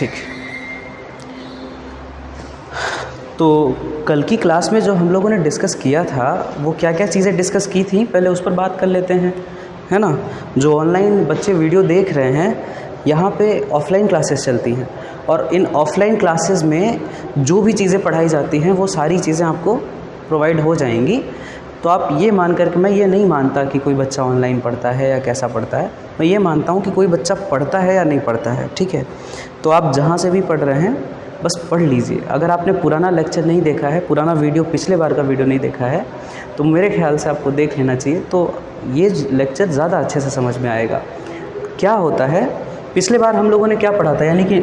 ठीक। तो कल की क्लास में जो हम लोगों ने डिस्कस किया था वो क्या क्या चीज़ें डिस्कस की थी, पहले उस पर बात कर लेते हैं, है ना। जो ऑनलाइन बच्चे वीडियो देख रहे हैं, यहाँ पे ऑफ़लाइन क्लासेस चलती हैं और इन ऑफ़लाइन क्लासेस में जो भी चीज़ें पढ़ाई जाती हैं वो सारी चीज़ें आपको प्रोवाइड हो जाएंगी। तो आप ये मान कर के, मैं ये नहीं मानता कि कोई बच्चा ऑनलाइन पढ़ता है या कैसा पढ़ता है, मैं ये मानता हूँ कि कोई बच्चा पढ़ता है या नहीं पढ़ता है, ठीक है। तो आप जहाँ से भी पढ़ रहे हैं बस पढ़ लीजिए। अगर आपने पुराना लेक्चर नहीं देखा है, पुराना वीडियो, पिछले बार का वीडियो नहीं देखा है, तो मेरे ख्याल से आपको देख लेना चाहिए, तो ये लेक्चर ज़्यादा अच्छे से समझ में आएगा। क्या होता है, पिछले बार हम लोगों ने क्या पढ़ा था, यानी कि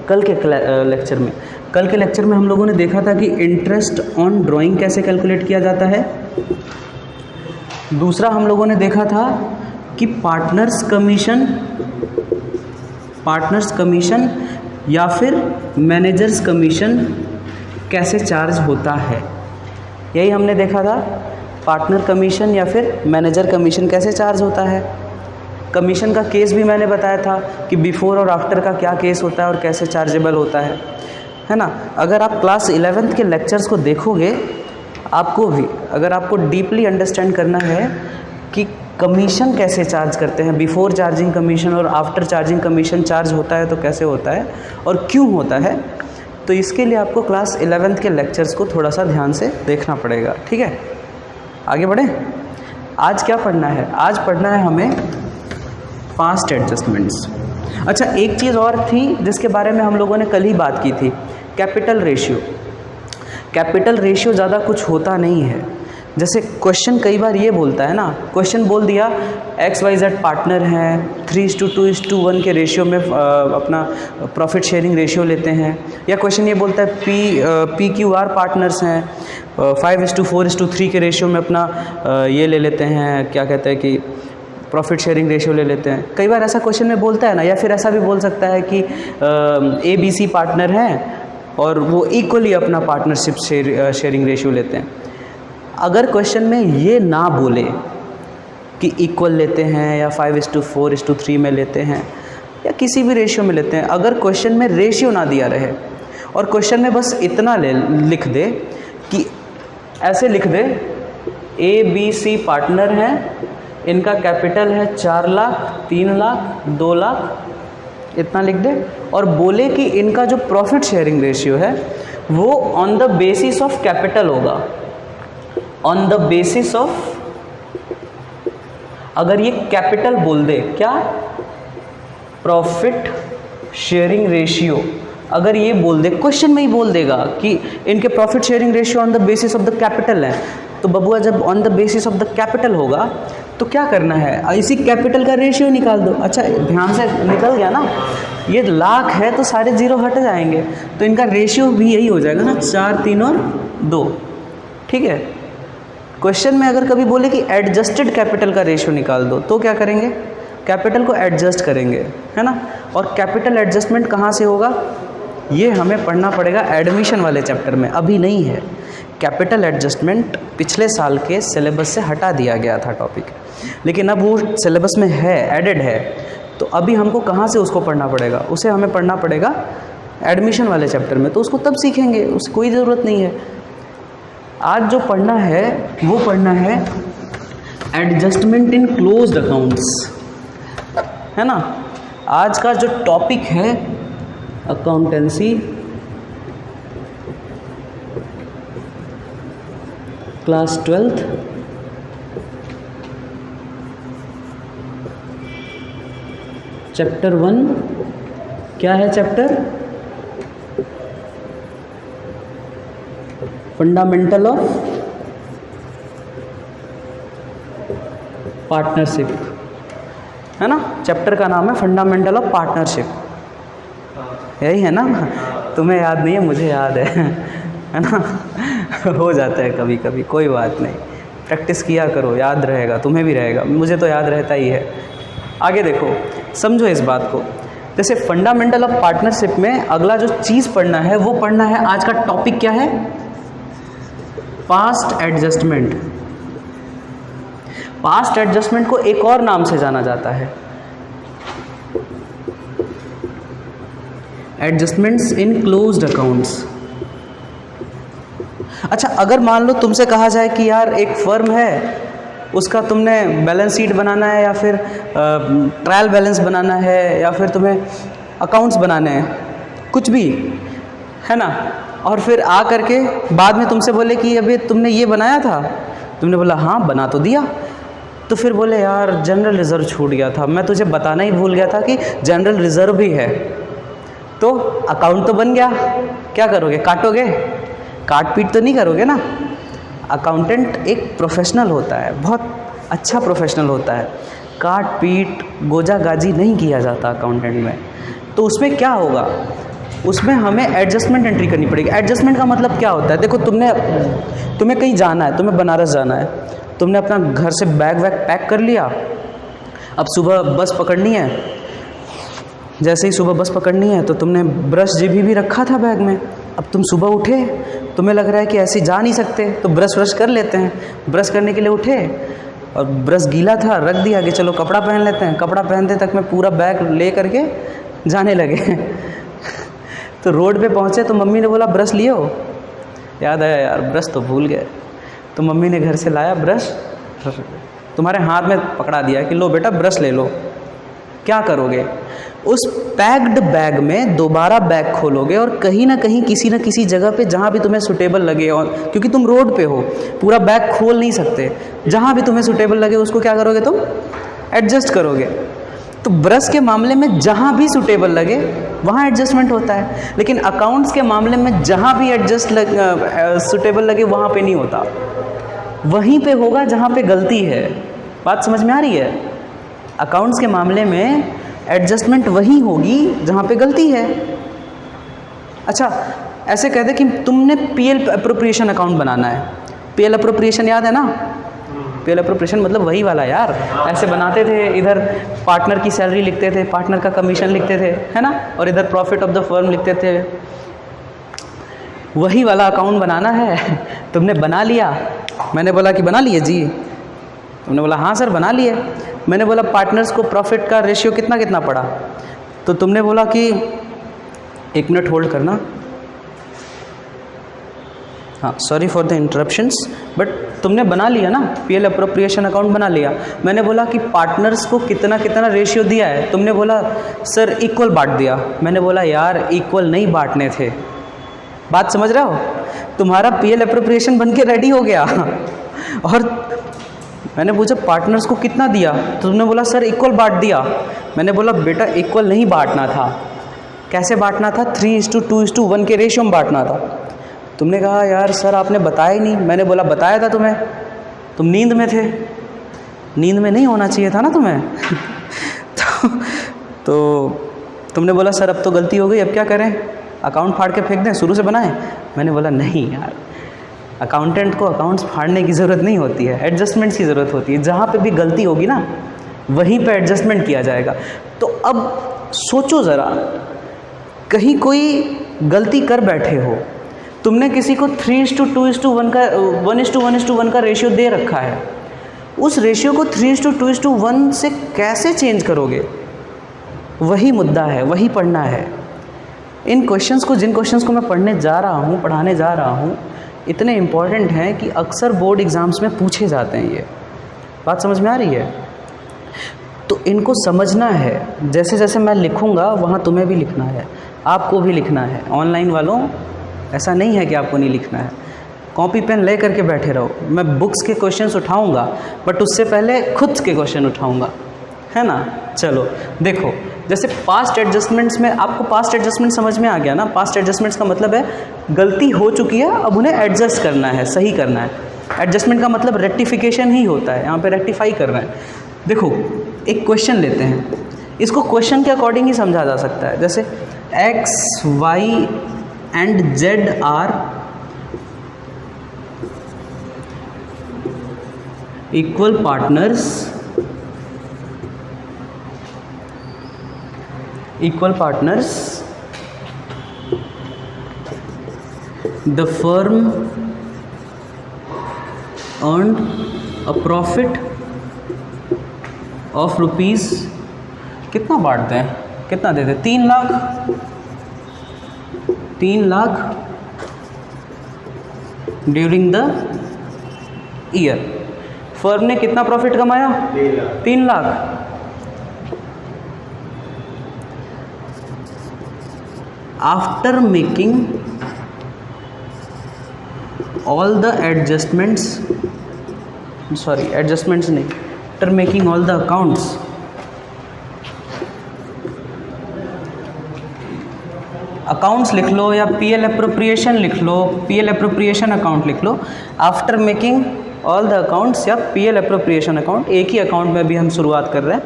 कल के लेक्चर में हम लोगों ने देखा था कि इंटरेस्ट ऑन ड्राइंग कैसे कैलकुलेट किया जाता है। दूसरा हम लोगों ने देखा था कि पार्टनर्स कमीशन या फिर मैनेजर्स कमीशन कैसे चार्ज होता है, यही हमने देखा था। पार्टनर कमीशन या फिर मैनेजर कमीशन कैसे चार्ज होता है। कमीशन का केस भी मैंने बताया था कि बिफ़ोर और आफ्टर का क्या केस होता है और कैसे चार्जेबल होता है ना। अगर आप क्लास 11th के लेक्चर्स को देखोगे, आपको भी, अगर आपको डीपली अंडरस्टैंड करना है कि कमीशन कैसे चार्ज करते हैं, बिफ़ोर चार्जिंग कमीशन और आफ्टर चार्जिंग कमीशन चार्ज होता है तो कैसे होता है और क्यों होता है, तो इसके लिए आपको क्लास 11th के लेक्चर्स को थोड़ा सा ध्यान से देखना पड़ेगा, ठीक है। आगे बढ़ें। आज क्या पढ़ना है, आज पढ़ना है हमें पास्ट एडजस्टमेंट्स। अच्छा, एक चीज़ और थी जिसके बारे में हम लोगों ने कल ही बात की थी, कैपिटल रेशियो। कैपिटल रेशियो ज़्यादा कुछ होता नहीं है। जैसे क्वेश्चन कई बार ये बोलता है ना, क्वेश्चन बोल दिया XYZ पार्टनर हैं, 3:2:1 के रेशियो में अपना प्रॉफिट शेयरिंग रेशियो लेते हैं, या क्वेश्चन ये बोलता है PQR पार्टनर्स हैं, 5:4:3 के रेशियो में अपना ये ले लेते हैं, क्या कहते हैं कि प्रॉफिट शेयरिंग रेशियो ले लेते हैं। कई बार ऐसा क्वेश्चन में बोलता है ना, या फिर ऐसा भी बोल सकता है कि ABC पार्टनर हैं और वो इक्वली अपना पार्टनरशिप शेयरिंग रेशियो लेते हैं। अगर क्वेश्चन में ये ना बोले कि इक्वल लेते हैं या 5:4:3 में लेते हैं या किसी भी रेशियो में लेते हैं, अगर क्वेश्चन में रेशियो ना दिया रहे और क्वेश्चन में बस इतना लिख दे कि ऐसे लिख दे ABC पार्टनर हैं, इनका कैपिटल है 4 लाख, 3 लाख, 2 लाख, इतना लिख दे, और बोले कि इनका जो प्रॉफिट शेयरिंग रेशियो है वो on the basis of capital होगा, ऑन द बेसिस ऑफ, अगर ये कैपिटल बोल दे, क्या, प्रॉफिट शेयरिंग रेशियो, अगर ये बोल दे, क्वेश्चन में ही बोल देगा कि इनके profit sharing ratio on the basis of the capital है, तो बबुआ जब on the basis of the capital होगा तो क्या करना है, इसी कैपिटल का रेशियो निकाल दो। अच्छा, ध्यान से निकल गया ना, ये लाख है तो सारे जीरो हट जाएंगे, तो इनका रेशियो भी यही हो जाएगा ना, 4, 3 और 2, ठीक है। क्वेश्चन में अगर कभी बोले कि एडजस्टेड कैपिटल का रेशियो निकाल दो, तो क्या करेंगे, कैपिटल को एडजस्ट करेंगे, है ना। और कैपिटल एडजस्टमेंट कहाँ से होगा, ये हमें पढ़ना पड़ेगा एडमिशन वाले चैप्टर में, अभी नहीं है। कैपिटल एडजस्टमेंट पिछले साल के सिलेबस से हटा दिया गया था टॉपिक, लेकिन अब वो सिलेबस में है, एडेड है, तो अभी हमको कहाँ से उसको पढ़ना पड़ेगा, उसे हमें पढ़ना पड़ेगा एडमिशन वाले चैप्टर में, तो उसको तब सीखेंगे, उसकी कोई ज़रूरत नहीं है। आज जो पढ़ना है वो पढ़ना है एडजस्टमेंट इन क्लोज्ड अकाउंट्स, है ना। आज का जो टॉपिक है अकाउंटेंसी क्लास 12th चैप्टर 1, क्या है चैप्टर, फंडामेंटल ऑफ पार्टनरशिप, है ना। चैप्टर का नाम है फंडामेंटल ऑफ पार्टनरशिप, यही है ना। तुम्हें याद नहीं है, मुझे याद है ना। हो जाता है कभी कभी, कोई बात नहीं, प्रैक्टिस किया करो, याद रहेगा, तुम्हें भी रहेगा, मुझे तो याद रहता ही है। आगे देखो, समझो इस बात को। जैसे फंडामेंटल ऑफ पार्टनरशिप में अगला जो चीज़ पढ़ना है वो पढ़ना है, आज का टॉपिक क्या है, पास्ट एडजस्टमेंट। पास्ट एडजस्टमेंट को एक और नाम से जाना जाता है, एडजस्टमेंट्स इन क्लोज्ड अकाउंट्स। अच्छा, अगर मान लो तुमसे कहा जाए कि यार एक फर्म है, उसका तुमने बैलेंस शीट बनाना है या फिर ट्रायल बैलेंस बनाना है या फिर तुम्हें अकाउंट्स बनाने हैं, कुछ भी है ना, और फिर आ करके बाद में तुमसे बोले कि अभी तुमने ये बनाया था, तुमने बोला हाँ बना तो दिया, तो फिर बोले यार जनरल रिज़र्व छूट गया था, मैं तुझे बताना ही भूल गया था कि जनरल रिज़र्व भी है, तो अकाउंट तो बन गया, क्या करोगे, काटोगे, काट पीट तो नहीं करोगे ना। अकाउंटेंट एक प्रोफेशनल होता है, बहुत अच्छा प्रोफेशनल होता है, काट पीट गोजा गाजी नहीं किया जाता अकाउंटेंट में। तो उसमें क्या होगा, उसमें हमें एडजस्टमेंट एंट्री करनी पड़ेगी। एडजस्टमेंट का मतलब क्या होता है, देखो तुम्हें कहीं जाना है, तुम्हें बनारस जाना है, तुमने अपना घर से बैग वैग पैक कर लिया, अब सुबह बस पकड़नी है, जैसे ही सुबह बस पकड़नी है तो तुमने ब्रश जेबी भी रखा था बैग में, अब तुम सुबह उठे, तुम्हें लग रहा है कि ऐसे जा नहीं सकते, तो ब्रश कर लेते हैं, ब्रश करने के लिए उठे और ब्रश गीला था, रख दिया कि चलो कपड़ा पहन लेते हैं, कपड़ा पहनते तक में पूरा बैग ले करके जाने लगे तो रोड पे पहुँचे तो मम्मी ने बोला ब्रश लिए हो, याद आया यार ब्रश तो भूल गए, तो मम्मी ने घर से लाया ब्रश, तुम्हारे हाथ में पकड़ा दिया कि लो बेटा ब्रश ले लो, क्या करोगे, उस पैक्ड बैग में दोबारा बैग खोलोगे और कहीं ना कहीं किसी न किसी जगह पे जहाँ भी तुम्हें सुटेबल लगे, और क्योंकि तुम रोड पे हो पूरा बैग खोल नहीं सकते, जहाँ भी तुम्हें सुटेबल लगे उसको क्या करोगे, तुम एडजस्ट करोगे। तो ब्रश के मामले में जहाँ भी सुटेबल लगे वहाँ एडजस्टमेंट होता है, लेकिन अकाउंट्स के मामले में जहाँ भी सुटेबल लगे वहाँ पे नहीं होता, वहीं पे होगा जहाँ पे गलती है। बात समझ में आ रही है? अकाउंट्स के मामले में एडजस्टमेंट वही होगी जहाँ पे गलती है। अच्छा, ऐसे कहते कि तुमने पीएल अप्रोप्रिएशन अकाउंट बनाना है, पीएल अप्रोप्रिएशन याद है ना, पीएल अप्रोप्रिएशन मतलब वही वाला यार, ऐसे बनाते थे, इधर पार्टनर की सैलरी लिखते थे, पार्टनर का कमीशन लिखते थे, है ना, और इधर प्रॉफिट ऑफ द फर्म लिखते थे, वही वाला अकाउंट बनाना है। तुमने बना लिया, मैंने बोला कि बना लिए जी, तुमने बोला हाँ सर बना लिए, मैंने बोला पार्टनर्स को प्रॉफिट का रेशियो कितना कितना पड़ा, तो तुमने बोला कि 1 मिनट होल्ड करना, हाँ sorry for the interruptions, but तुमने बना लिया ना, पीएल अप्रोप्रिएशन अकाउंट बना लिया। मैंने बोला कि पार्टनर्स को कितना कितना रेशियो दिया है, तुमने बोला सर इक्वल बांट दिया, मैंने बोला यार इक्वल नहीं बांटने थे। बात समझ रहे हो? तुम्हारा पीएल अप्रोप्रिएशन बन के रेडी हो गया और मैंने पूछा पार्टनर्स को कितना दिया, तो तुमने बोला सर इक्वल बांट दिया। मैंने बोला बेटा इक्वल नहीं बांटना था, कैसे बांटना था, 3:2:1 के रेशियो में बांटना था। तुमने कहा यार सर आपने बताया ही नहीं। मैंने बोला बताया था तुम्हें, तुम नींद में थे, नींद में नहीं होना चाहिए था ना तुम्हें तो तुमने बोला सर अब तो गलती हो गई, अब क्या करें, अकाउंट फाड़ के फेंक दें, शुरू से बनाएं। मैंने बोला नहीं यार, अकाउंटेंट को अकाउंट्स फाड़ने की ज़रूरत नहीं होती है, एडजस्टमेंट्स की ज़रूरत होती है। जहाँ पे भी गलती होगी ना वहीं पे एडजस्टमेंट किया जाएगा। तो अब सोचो ज़रा, कहीं कोई गलती कर बैठे हो, तुमने किसी को 3:2:1 का 1:1:1 का रेशियो दे रखा है, उस रेशियो को 3:2:1 से कैसे चेंज करोगे, वही मुद्दा है, वही पढ़ना है। इन क्वेश्चंस को, जिन क्वेश्चंस को मैं पढ़ाने जा रहा हूँ इतने इम्पॉर्टेंट हैं कि अक्सर बोर्ड एग्ज़ाम्स में पूछे जाते हैं। ये बात समझ में आ रही है? तो इनको समझना है, जैसे जैसे मैं लिखूँगा वहाँ तुम्हें भी लिखना है, आपको भी लिखना है। ऑनलाइन वालों ऐसा नहीं है कि आपको नहीं लिखना है, कॉपी पेन ले करके बैठे रहो। मैं बुक्स के क्वेश्चंस उठाऊँगा बट उससे पहले खुद के क्वेश्चन उठाऊँगा, है ना। चलो देखो, जैसे पास्ट एडजस्टमेंट्स में आपको पास्ट एडजस्टमेंट समझ में आ गया ना। पास्ट एडजस्टमेंट्स का मतलब है गलती हो चुकी है, अब उन्हें एडजस्ट करना है, सही करना है। एडजस्टमेंट का मतलब रेक्टिफिकेशन ही होता है, यहाँ पे रेक्टिफाई कर रहे हैं। देखो एक क्वेश्चन लेते हैं, इसको क्वेश्चन के अकॉर्डिंग ही समझा जा सकता है। जैसे x, y and z are equal partners, the firm earned a profit of rupees, कितना बांटते हैं, कितना देते हैं, 3 lakh, 3 lakh during the year. फर्म ने कितना प्रॉफिट कमाया? 3 lakh. After making all the adjustments, sorry adjustments नहीं, after making all the accounts, accounts लिख लो या पीएल एप्रोप्रिएशन लिख लो, पीएल एप्रोप्रिएशन अकाउंट लिख लो। After making all the accounts या पीएल एप्रोप्रिएशन अकाउंट, एक ही अकाउंट में भी हम शुरुआत कर रहे हैं,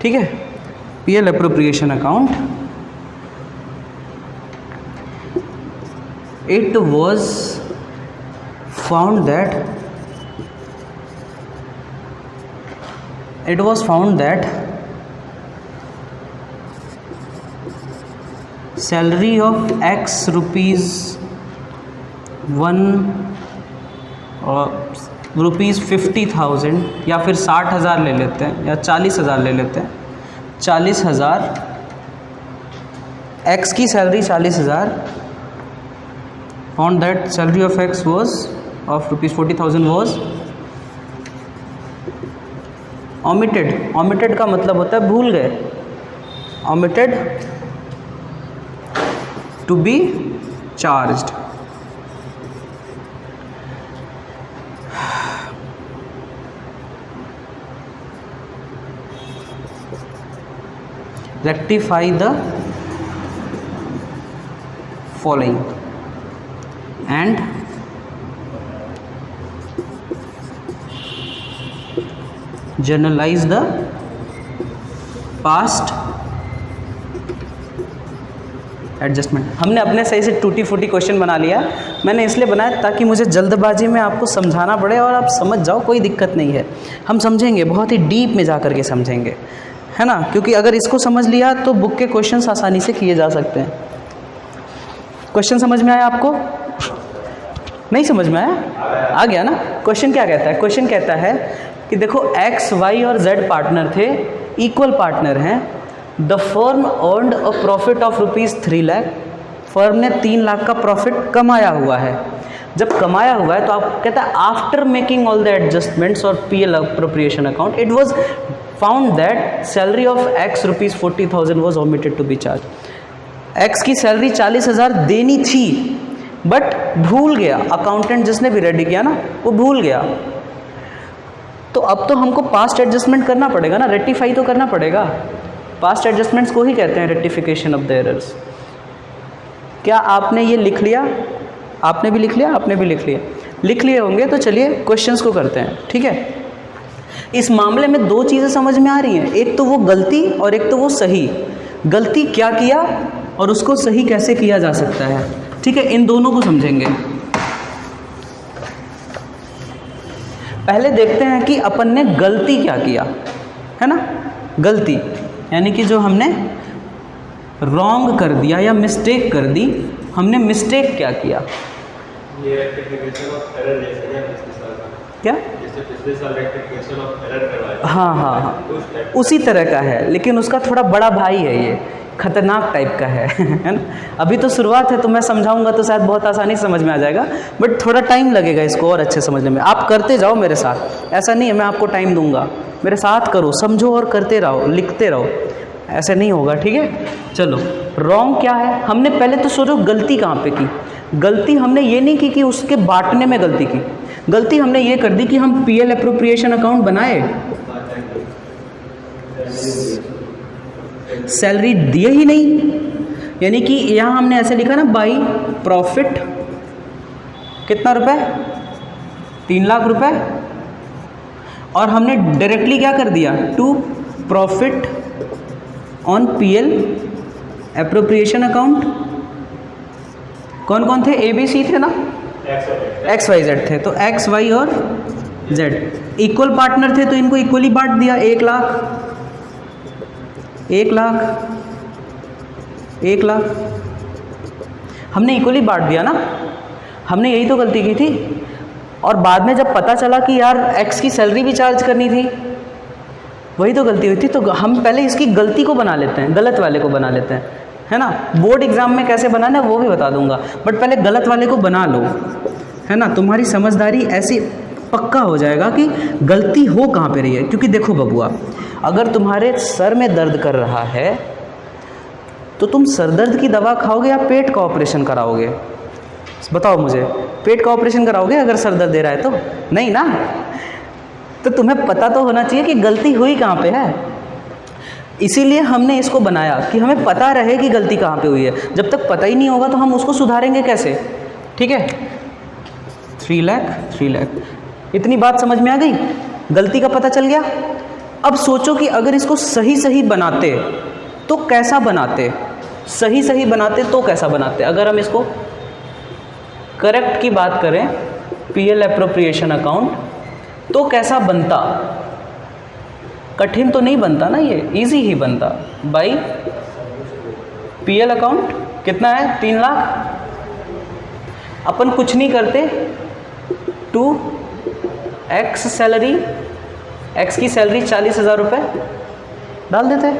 ठीक है। PL appropriation account, it was found that salary of X rupees 50,000 या फिर 60,000 ले लेते हैं या 40,000 ले लेते हैं, 40,000 X की salary 40,000, found that salary of X was of ₹40,000 was omitted. Omitted का मतलब होता है भूल गए, omitted to be charged। Rectify the following and journalize the past adjustment. हमने अपने सही से टूटी फूटी क्वेश्चन बना लिया। मैंने इसलिए बनाया ताकि मुझे जल्दबाजी में आपको समझाना पड़े और आप समझ जाओ, कोई दिक्कत नहीं है। हम समझेंगे, बहुत ही डीप में जा कर के समझेंगे, है ना, क्योंकि अगर इसको समझ लिया तो बुक के क्वेश्चंस आसानी से किए जा सकते हैं। क्वेश्चन समझ में आया आपको? नहीं समझ में आया? आ गया ना? क्वेश्चन क्या कहता है? क्वेश्चन कहता है कि देखो X, Y और Z पार्टनर थे, इक्वल पार्टनर हैं। The firm earned a profit of ₹3 lakh. Firm ने 3 लाख का प्रॉफिट कमाया हुआ है। जब कमाया हुआ है तो आप कहता है after making all the adjustments और PL appropriation account, it was found that salary of X ₹40,000 was omitted to be charge. X की सैलरी 40,000 देनी थी बट भूल गया, अकाउंटेंट जिसने भी रेडी किया ना वो भूल गया। तो अब तो हमको पास्ट एडजस्टमेंट करना पड़ेगा ना, रेक्टिफाई तो करना पड़ेगा। पास्ट एडजस्टमेंट्स को ही कहते हैं रेक्टिफिकेशन ऑफ द एरर्स। क्या आपने ये लिख लिया? आपने भी लिख लिया, आपने भी लिख लिया, लिख लिए होंगे। तो चलिए क्वेश्चंस को करते हैं, ठीक है। इस मामले में 2 चीज़ें समझ में आ रही हैं, एक तो वो गलती और एक तो वो सही। गलती क्या किया और उसको सही कैसे किया जा सकता है, ठीक है, इन दोनों को समझेंगे। पहले देखते हैं कि अपन ने गलती क्या किया, है ना। गलती यानी कि जो हमने रॉन्ग कर दिया या मिस्टेक कर दी, हमने मिस्टेक क्या किया? ये रेक्टिफिकेशन ऑफ एरर जैसे क्या पिछले साल का? क्या? जैसे पिछले साल रेक्टिफिकेशन ऑफ एरर करवाया। हाँ, उसी तरह का है, लेकिन उसका थोड़ा बड़ा भाई है, ये खतरनाक टाइप का है है ना। अभी तो शुरुआत है, तो मैं समझाऊंगा तो शायद बहुत आसानी से समझ में आ जाएगा, बट थोड़ा टाइम लगेगा इसको और अच्छे समझने में। आप करते जाओ मेरे साथ, ऐसा नहीं है मैं आपको टाइम दूंगा, मेरे साथ करो, समझो और करते रहो, लिखते रहो, ऐसे नहीं होगा, ठीक है। चलो, रॉन्ग क्या है? हमने पहले तो सोचो गलती कहाँ पे की। गलती हमने ये नहीं की कि उसके बांटने में गलती की, गलती हमने ये कर दी कि हम पीएल एप्रोप्रिएशन अकाउंट बनाए, सैलरी दिए ही नहीं। यानी कि यहाँ हमने ऐसे लिखा ना, बाई प्रॉफिट कितना रुपए? 3 लाख रुपए, और हमने डायरेक्टली क्या कर दिया? To profit on PL appropriation account. कौन कौन थे? ABC थे ना, XYZ थे, तो X, Y और Z इक्वल पार्टनर थे, तो इनको इक्वली बांट दिया। 1 लाख 1 लाख 1 लाख हमने इक्वली बांट दिया ना। हमने यही तो गलती की थी, और बाद में जब पता चला कि यार X की सैलरी भी चार्ज करनी थी, वही तो गलती हुई थी। तो हम पहले इसकी गलती को बना लेते हैं, गलत वाले को बना लेते हैं। है ना। बोर्ड एग्ज़ाम में कैसे बनाना है वो भी बता दूंगा, बट पहले गलत वाले को बना लो, है ना। तुम्हारी समझदारी ऐसी पक्का हो जाएगा कि गलती हो कहाँ पे रही है। क्योंकि देखो बबुआ, अगर तुम्हारे सर में दर्द कर रहा है तो तुम सर दर्द की दवा खाओगे या पेट का ऑपरेशन कराओगे? बताओ मुझे, पेट का ऑपरेशन कराओगे अगर सर दर्द दे रहा है तो? नहीं ना। तो तुम्हें पता तो होना चाहिए कि गलती हुई कहाँ पे है। इसीलिए हमने इसको बनाया कि हमें पता रहे कि गलती कहाँ पे हुई है। जब तक पता ही नहीं होगा तो हम उसको सुधारेंगे कैसे? ठीक है, 3 लाख। इतनी बात समझ में आ गई? गलती का पता चल गया। अब सोचो कि अगर इसको सही बनाते तो कैसा बनाते? सही बनाते तो कैसा बनाते? अगर हम इसको करेक्ट की बात करें, पीएल एप्रोप्रिएशन अकाउंट, तो कैसा बनता? कठिन तो नहीं बनता ना, ये इजी ही बनता। बाई पीएल अकाउंट कितना है? 3 लाख। अपन कुछ नहीं करते, 2x सैलरी, x की सैलरी 40,000 रुपये डाल देते,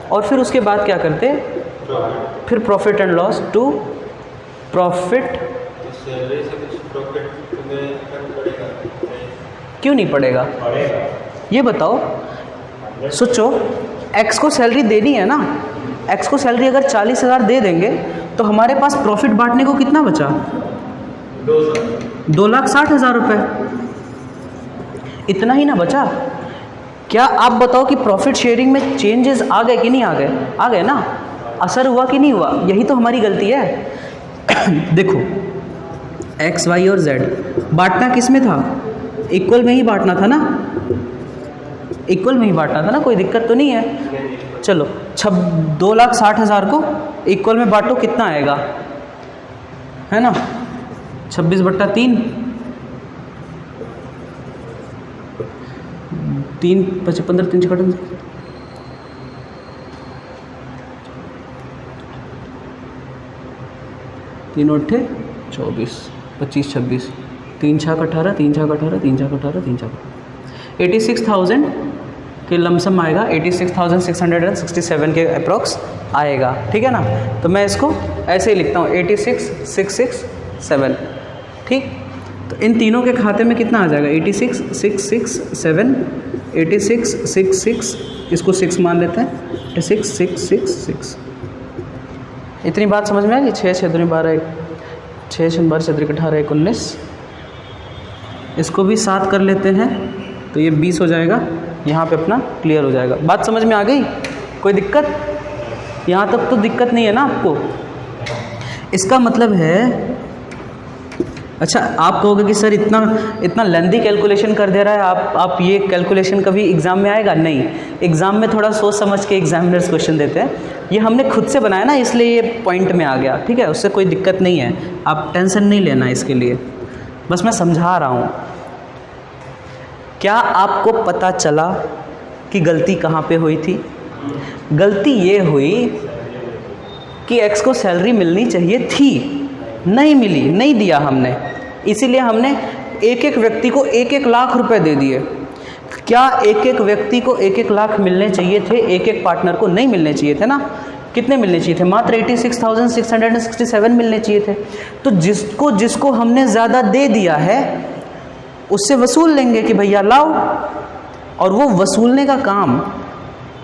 और फिर उसके बाद क्या करते? फिर profit and loss, to profit. Salary से कुछ प्रॉफिट तुम्हें पड़ेगा? क्यों नहीं पड़ेगा? ये बताओ, सोचो, x को सैलरी देनी है ना, x को सैलरी अगर 40,000 दे देंगे तो हमारे पास प्रॉफिट बांटने को कितना बचा? 2,60,000 रुपये। इतना ही ना बचा? क्या आप बताओ कि प्रॉफिट शेयरिंग में चेंजेस आ गए कि नहीं आ गए? आ गए ना। असर हुआ कि नहीं हुआ? यही तो हमारी गलती है। देखो, x, y और z बांटना किस में था? इक्वल में ही बांटना था ना, इक्वल में ही बांटना था ना, कोई दिक्कत तो नहीं है। चलो 2,60,000 को इक्वल में बांटो, कितना आएगा? है ना, 26/3, 3 5 15 3 कटन 3 8 24 25 26 3 6 18 3 6 18 3 6 18 3 6 86,000 के लमसम आएगा, 86,667 के अप्रॉक्स आएगा। ठीक है ना। तो मैं इसको ऐसे ही लिखता हूँ, 86,667। ठीक, तो इन तीनों के खाते में कितना आ जाएगा? 86,667, 86,666, इसको 6 मान लेते हैं, 86,666। इतनी बात समझ में आएगी? 6 6 2 12, 6 6 12 4 18 19, इसको भी 7 कर लेते हैं तो ये 20 हो जाएगा। यहाँ पे अपना क्लियर हो जाएगा। बात समझ में आ गई? कोई दिक्कत? यहाँ तक तो दिक्कत नहीं है ना आपको? इसका मतलब है, अच्छा आप कहोगे कि सर इतना लेंदी कैलकुलेशन कर दे रहा है आप ये कैलकुलेशन कभी एग्ज़ाम में आएगा? नहीं, एग्ज़ाम में थोड़ा सोच समझ के एग्जामिनर्स क्वेश्चन देते हैं। ये हमने खुद से बनाया ना, इसलिए ये पॉइंट में आ गया। ठीक है, उससे कोई दिक्कत नहीं है, आप टेंशन नहीं लेना इसके लिए, बस मैं समझा रहा हूँ। क्या आपको पता चला कि गलती कहाँ पे हुई थी? गलती ये हुई कि x को सैलरी मिलनी चाहिए थी, नहीं मिली, नहीं दिया हमने, इसीलिए हमने एक एक व्यक्ति को 1-1 लाख रुपए दे दिए। क्या एक एक व्यक्ति को 1-1 लाख मिलने चाहिए थे? एक एक पार्टनर को नहीं मिलने चाहिए थे ना। कितने मिलने चाहिए थे? मात्र 86,667 मिलने चाहिए थे। तो जिसको हमने ज़्यादा दे दिया है उससे वसूल लेंगे कि भैया लाओ, और वो वसूलने का काम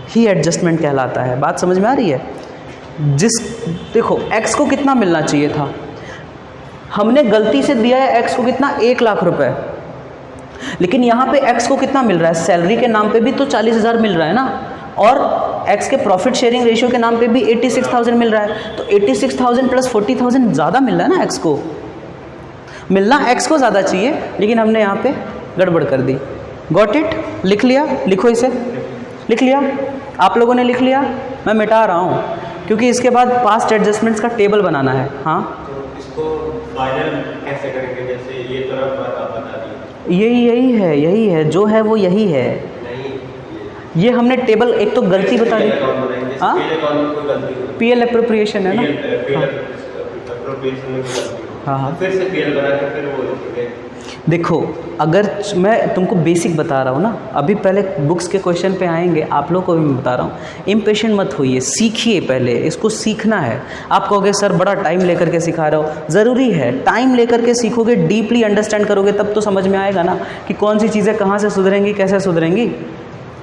ही एडजस्टमेंट कहलाता है। बात समझ में आ रही है? देखो x को कितना मिलना चाहिए था, हमने गलती से दिया है x को कितना? 1 लाख रुपए, लेकिन यहाँ पे x को कितना मिल रहा है? सैलरी के नाम पे भी तो 40,000 मिल रहा है ना, और x के प्रॉफिट शेयरिंग रेशियो के नाम पे भी 86,000 मिल रहा है। तो 86,000 प्लस 40,000 ज़्यादा मिल रहा है ना x को। मिलना x को ज़्यादा चाहिए, लेकिन हमने यहाँ पे गड़बड़ कर दी। Got it? लिख लिया? लिखो इसे। लिख लिया? आप लोगों ने लिख लिया? मैं मिटा रहा हूँ क्योंकि इसके बाद पास्ट एडजस्टमेंट्स का टेबल बनाना है। हाँ, तो इसको फाइनल कैसे करेंगे? जैसे ये तरफ बात आप बता दी, यही है जो है वो यही है। नहीं, ये हमने टेबल, एक तो गलती बता दी। हाँ, पीएल अकाउंट में कोई गलती पीएल एप्रोप्रिएशन है ना। पीएल एप्रोप्रिएशन में कोई गलती हाँ हाँ। फिर से पीएल बना के फिर वो लिखोगे। देखो, अगर मैं तुमको बेसिक बता रहा हूँ ना, अभी पहले बुक्स के क्वेश्चन पे आएंगे, आप लोग को भी मैं बता रहा हूँ, इम्पेशेंट मत होइए, सीखिए, पहले इसको सीखना है। आप कहोगे सर बड़ा टाइम लेकर के सिखा रहे हो, ज़रूरी है, टाइम लेकर के सीखोगे, डीपली अंडरस्टैंड करोगे, तब तो समझ में आएगा ना कि कौन सी चीज़ें कहाँ से सुधरेंगी, कैसे सुधरेंगी,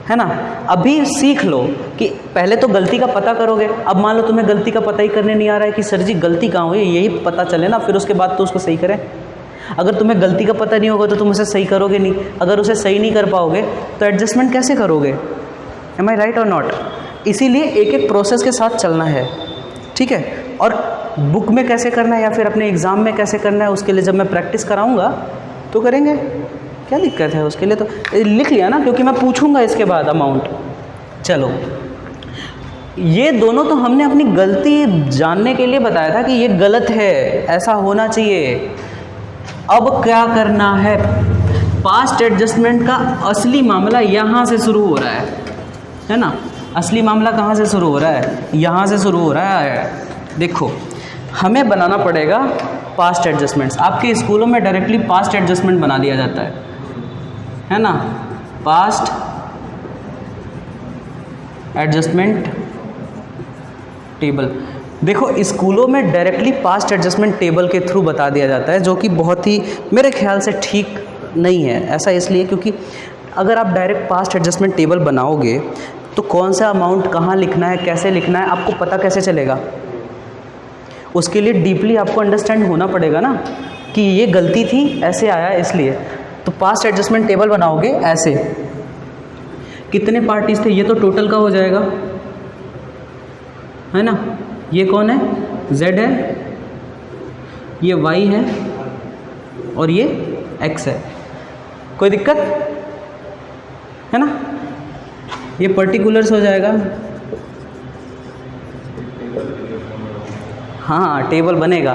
है ना। अभी सीख लो कि पहले तो गलती का पता करोगे। अब मान लो तुम्हें गलती का पता ही करने नहीं आ रहा है कि सर जी गलती कहाँ हुई, यही पता चले ना, फिर उसके बाद तो उसको सही करें। अगर तुम्हें गलती का पता नहीं होगा तो तुम उसे सही करोगे नहीं, अगर उसे सही नहीं कर पाओगे तो एडजस्टमेंट कैसे करोगे? एम आई राइट और नॉट? इसीलिए एक एक प्रोसेस के साथ चलना है, ठीक है। और बुक में कैसे करना है या फिर अपने एग्ज़ाम में कैसे करना है, उसके लिए जब मैं प्रैक्टिस कराऊंगा तो करेंगे, क्या दिक्कत है उसके लिए। तो लिख लिया ना, क्योंकि मैं पूछूंगा इसके बाद अमाउंट। चलो, ये दोनों तो हमने अपनी गलती जानने के लिए बताया था कि ये गलत है, ऐसा होना चाहिए। अब क्या करना है, पास्ट एडजस्टमेंट का असली मामला यहाँ से शुरू हो रहा है ना। असली मामला कहाँ से शुरू हो रहा है? यहाँ से शुरू हो रहा है। देखो, हमें बनाना पड़ेगा पास्ट एडजस्टमेंट्स। आपके स्कूलों में डायरेक्टली पास्ट एडजस्टमेंट बना दिया जाता है ना, पास्ट एडजस्टमेंट टेबल। देखो, स्कूलों में डायरेक्टली पास्ट एडजस्टमेंट टेबल के थ्रू बता दिया जाता है, जो कि बहुत ही मेरे ख्याल से ठीक नहीं है। ऐसा इसलिए क्योंकि अगर आप डायरेक्ट पास्ट एडजस्टमेंट टेबल बनाओगे तो कौन सा अमाउंट कहाँ लिखना है, कैसे लिखना है, आपको पता कैसे चलेगा? उसके लिए डीपली आपको अंडरस्टैंड होना पड़ेगा ना कि ये गलती थी, ऐसे आया इसलिए। तो पास्ट एडजस्टमेंट टेबल बनाओगे ऐसे, कितने पार्टीज थे, ये तो टोटल का हो जाएगा, है ना। ये कौन है? Z है, ये Y है और ये X है। कोई दिक्कत है ना? ये पर्टिकुलर्स हो जाएगा। हाँ, टेबल बनेगा।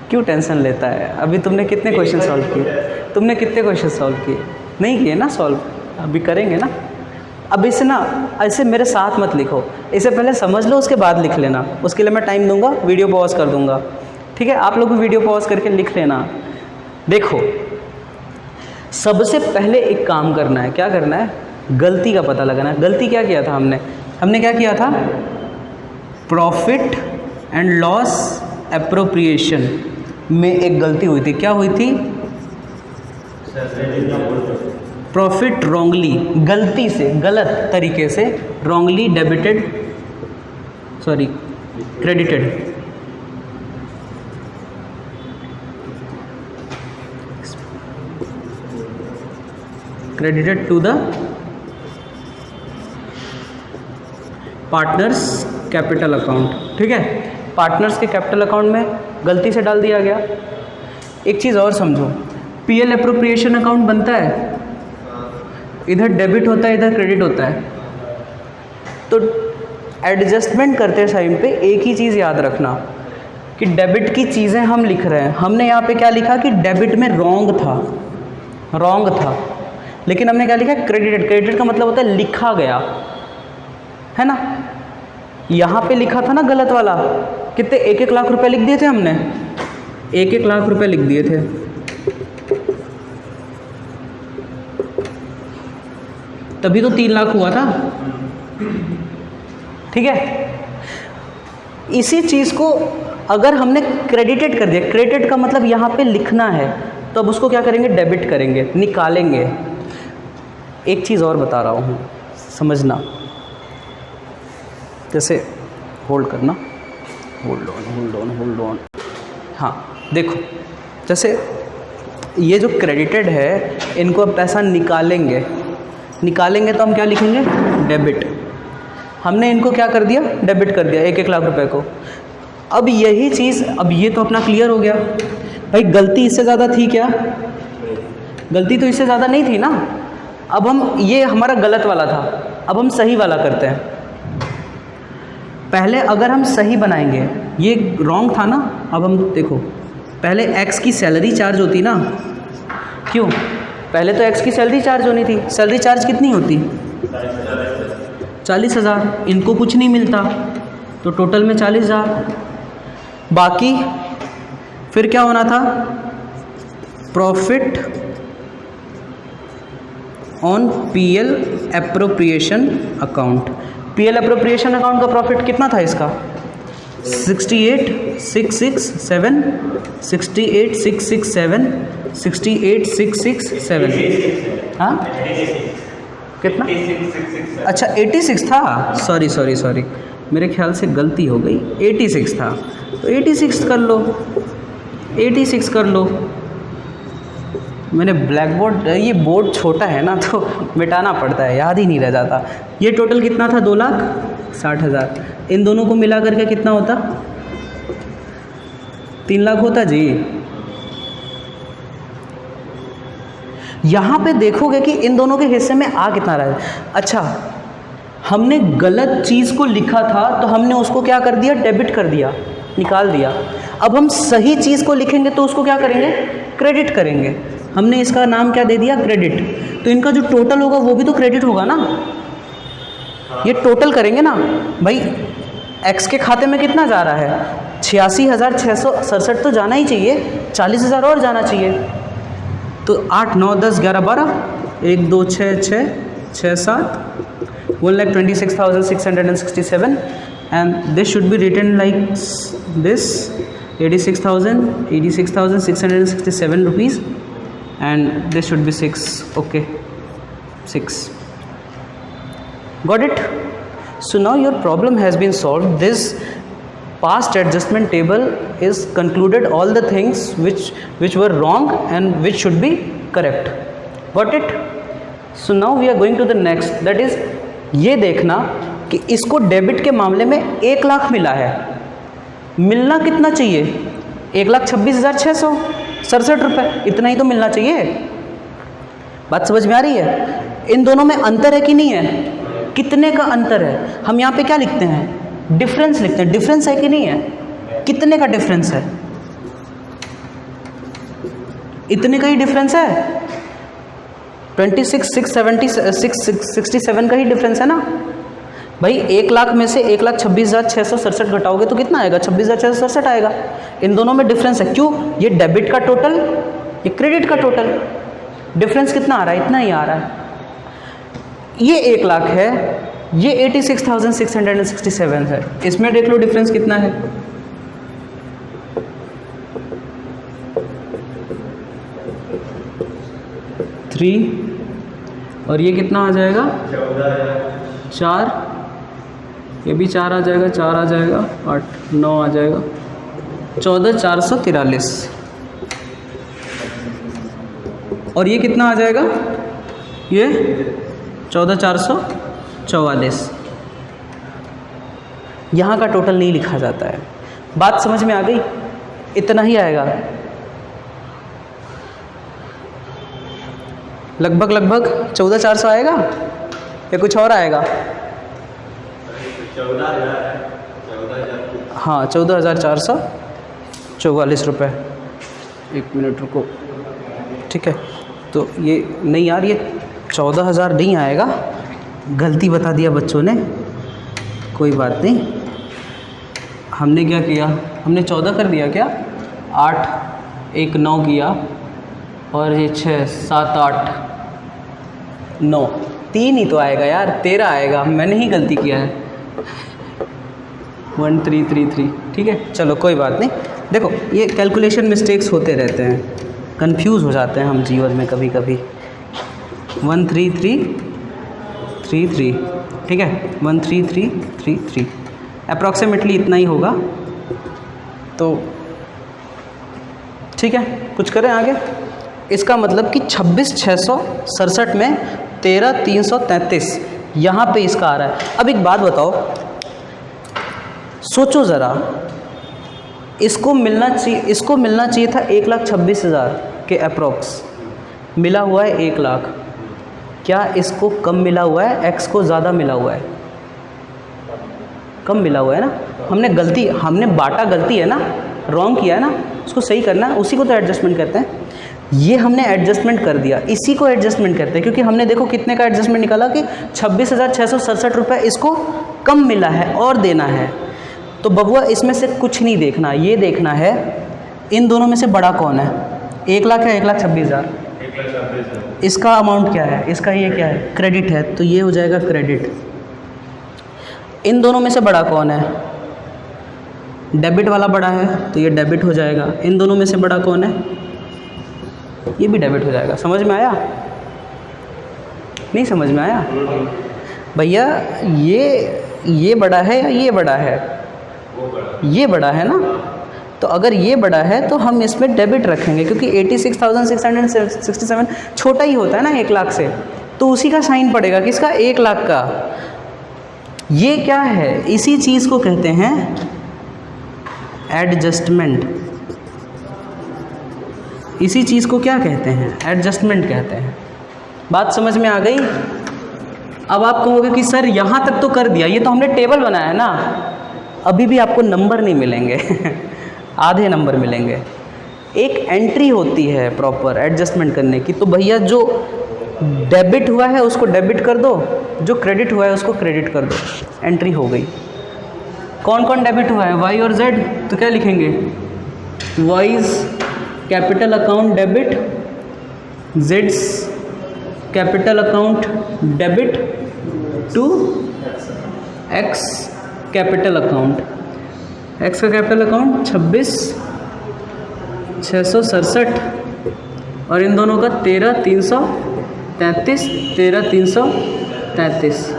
क्यों टेंशन लेता है? अभी तुमने कितने क्वेश्चन सॉल्व किए? तुमने कितने क्वेश्चन सॉल्व किए? नहीं किए ना सॉल्व? अभी करेंगे ना। अब इसे ना ऐसे मेरे साथ मत लिखो, इसे पहले समझ लो, उसके बाद लिख लेना। उसके लिए मैं टाइम दूंगा, वीडियो पॉज कर दूंगा, ठीक है। आप लोग भी वीडियो पॉज करके लिख लेना। देखो, सबसे पहले एक काम करना है। क्या करना है? गलती का पता लगाना है। गलती क्या किया था हमने क्या किया था? प्रॉफिट एंड लॉस एप्रोप्रिएशन में एक गलती हुई थी। क्या हुई थी? प्रॉफिट रॉन्गली, गलती से, गलत तरीके से wrongly debited, sorry credited, credited to the partners capital account, ठीक है। पार्टनर्स के कैपिटल अकाउंट में गलती से डाल दिया गया। एक चीज़ और समझो, पीएल एप्रोप्रिएशन अकाउंट बनता है, इधर डेबिट होता है, इधर क्रेडिट होता है। तो एडजस्टमेंट करते टाइम पे एक ही चीज़ याद रखना कि डेबिट की चीज़ें हम लिख रहे हैं। हमने यहाँ पे क्या लिखा कि डेबिट में रॉन्ग था, लेकिन हमने क्या लिखा? क्रेडिटेड। क्रेडिटेड का मतलब होता है लिखा गया, है ना। यहाँ पे लिखा था ना गलत वाला, कितने 1-1 लाख रुपए लिख दिए थे हमने, 1-1 लाख रुपए लिख दिए थे। तभी तो 3 लाख हुआ था, ठीक है। इसी चीज़ को अगर हमने क्रेडिटेड कर दिया, क्रेडिट का मतलब यहाँ पे लिखना है, तो अब उसको क्या करेंगे? डेबिट करेंगे, निकालेंगे। एक चीज़ और बता रहा हूँ, समझना। जैसे होल्ड करना, होल्ड ऑन। हाँ, देखो, जैसे ये जो क्रेडिटेड है, इनको अब पैसा निकालेंगे तो हम क्या लिखेंगे? डेबिट। हमने इनको क्या कर दिया? डेबिट कर दिया, 1-1 लाख रुपए को। अब यही चीज़, अब ये तो अपना क्लियर हो गया भाई। गलती इससे ज़्यादा थी क्या? गलती तो इससे ज़्यादा नहीं थी ना। अब हम, ये हमारा गलत वाला था, अब हम सही वाला करते हैं। पहले अगर हम सही बनाएंगे, ये रॉन्ग था ना, अब हम देखो, पहले एक्स की सैलरी चार्ज होती ना, क्यों? पहले तो एक्स की सैलरी चार्ज होनी थी। सैलरी चार्ज कितनी होती? 40,000। इनको कुछ नहीं मिलता, तो टोटल में 40,000। बाकी फिर क्या होना था, profit on PL appropriation account. PL appropriation account का प्रॉफिट कितना था इसका, 68,667 68,667 68,667। हाँ कितना, अच्छा 86 था, सॉरी मेरे ख्याल से गलती हो गई, 86 था, तो 86 कर लो, 86 कर लो। मैंने ब्लैक बोर्ड, ये बोर्ड छोटा है ना तो मिटाना पड़ता है, याद ही नहीं रह जाता। ये टोटल कितना था, 2,60,000। इन दोनों को मिला करके कितना होता, 3 लाख होता जी। यहाँ पे देखोगे कि इन दोनों के हिस्से में आ कितना रहा है। अच्छा, हमने गलत चीज़ को लिखा था तो हमने उसको क्या कर दिया, डेबिट कर दिया, निकाल दिया। अब हम सही चीज़ को लिखेंगे तो उसको क्या करेंगे, क्रेडिट करेंगे। हमने इसका नाम क्या दे दिया, क्रेडिट। तो इनका जो टोटल होगा वो भी तो क्रेडिट होगा ना, ये टोटल करेंगे ना भाई। एक्स के खाते में कितना जा रहा है, 86,667 तो जाना ही चाहिए, 40,000 और जाना चाहिए। तो 8, 9, 10, 11, 12, 1, 2, 6, 6, 6, 7, 1,26,667 and this should be written like this, 86,667 rupees and this should be 6. Okay, 6. Got it? So now your problem has been solved. This past adjustment table is concluded all the things which were wrong and which should be correct. Got it? So now we are going to the next, that is ये देखना कि इसको debit के मामले में 1 लाख मिला है, मिलना कितना चाहिए, 1,26,667 रुपये, इतना ही तो मिलना चाहिए। बात समझ में आ रही है? इन दोनों में अंतर है कि नहीं है, कितने का अंतर है। हम यहाँ पे क्या लिखते हैं, डिफरेंस लिखते हैं। डिफरेंस है कि नहीं है, कितने का डिफरेंस है, इतने का ही डिफरेंस है, 26,667 का ही डिफरेंस है ना भाई। 1 लाख में से 1,26,667 घटाओगे तो कितना आएगा, 26,667 आएगा। इन दोनों में डिफरेंस है, क्यों, ये डेबिट का टोटल, ये क्रेडिट का टोटल। डिफरेंस कितना आ रहा है, इतना ही आ रहा है। ये 1 लाख है, ये 86,667 है, इसमें देख लो डिफरेंस कितना है, थ्री, और ये कितना आ जाएगा, 4, ये भी 4 आ जाएगा, 4 आ जाएगा, 8, 9 आ जाएगा, 14,443। और ये कितना आ जाएगा, ये 14,444। यहाँ का टोटल नहीं लिखा जाता है। बात समझ में आ गई, इतना ही आएगा, लगभग 14,400 आएगा या कुछ और आएगा, 14,000, हाँ 14,444 रुपये। 1 मिनट रुको, ठीक है। तो ये नहीं यार, ये 14,000 नहीं आएगा, गलती बता दिया बच्चों ने, कोई बात नहीं। हमने क्या किया, हमने 14 कर दिया क्या, 8, 1, 9 किया, और ये 6, 7, 8, 9, 3 ही तो आएगा यार, 13 आएगा, मैंने ही गलती किया है। 1333, ठीक है, चलो कोई बात नहीं। देखो ये कैलकुलेशन मिस्टेक्स होते रहते हैं, कंफ्यूज हो जाते हैं हम जीवन में कभी कभी। 13333, ठीक है, 13333 अप्रॉक्सीमेटली इतना ही होगा। तो ठीक है, कुछ करें आगे। इसका मतलब कि 26,667 में 13,333 यहाँ पे इसका आ रहा है। अब एक बात बताओ, सोचो ज़रा, इसको मिलना चाहिए था 1,26,000 के अप्रॉक्स, मिला हुआ है 1 लाख। क्या इसको कम मिला हुआ है, एक्स को ज़्यादा मिला हुआ है, कम मिला हुआ है ना। हमने बांटा, गलती है ना, रॉन्ग किया है ना, उसको सही करना है, उसी को तो एडजस्टमेंट कहते हैं। ये हमने एडजस्टमेंट कर दिया, इसी को एडजस्टमेंट करते हैं, क्योंकि हमने देखो कितने का एडजस्टमेंट निकाला कि 26,667 रुपये इसको कम मिला है और देना है। तो बबुआ इसमें से कुछ नहीं देखना, ये देखना है इन दोनों में से बड़ा कौन है। 1 लाख है 1,26,000, 1,26,000 इसका अमाउंट क्या है, इसका ये क्या है, क्रेडिट है, तो ये हो जाएगा क्रेडिट। इन दोनों में से बड़ा कौन है, डेबिट वाला बड़ा है, तो ये डेबिट हो जाएगा। इन दोनों में से बड़ा कौन है, ये भी डेबिट हो जाएगा। समझ में आया, नहीं समझ में आया भैया? ये बड़ा है या ये बड़ा है, ये बड़ा है ना, तो अगर ये बड़ा है तो हम इसमें डेबिट रखेंगे, क्योंकि 86,667 छोटा ही होता है ना 1 लाख से, तो उसी का साइन पड़ेगा, किसका, 1 लाख का। ये क्या है, इसी चीज़ को कहते हैं एडजस्टमेंट। इसी चीज़ को क्या कहते हैं, एडजस्टमेंट कहते हैं। बात समझ में आ गई? अब आप कहोगे कि सर यहाँ तक तो कर दिया, ये तो हमने टेबल बनाया है ना, अभी भी आपको नंबर नहीं मिलेंगे आधे नंबर मिलेंगे। एक एंट्री होती है प्रॉपर एडजस्टमेंट करने की, तो भैया जो डेबिट हुआ है उसको डेबिट कर दो, जो क्रेडिट हुआ है उसको क्रेडिट कर दो, एंट्री हो गई। कौन कौन डेबिट हुआ है, वाई और जेड, तो क्या लिखेंगे, वाइज कैपिटल अकाउंट डेबिट, जेड्स capital account debit to X capital account. X का कैपिटल अकाउंट 26,667 और इन दोनों का 13,333, 13,333।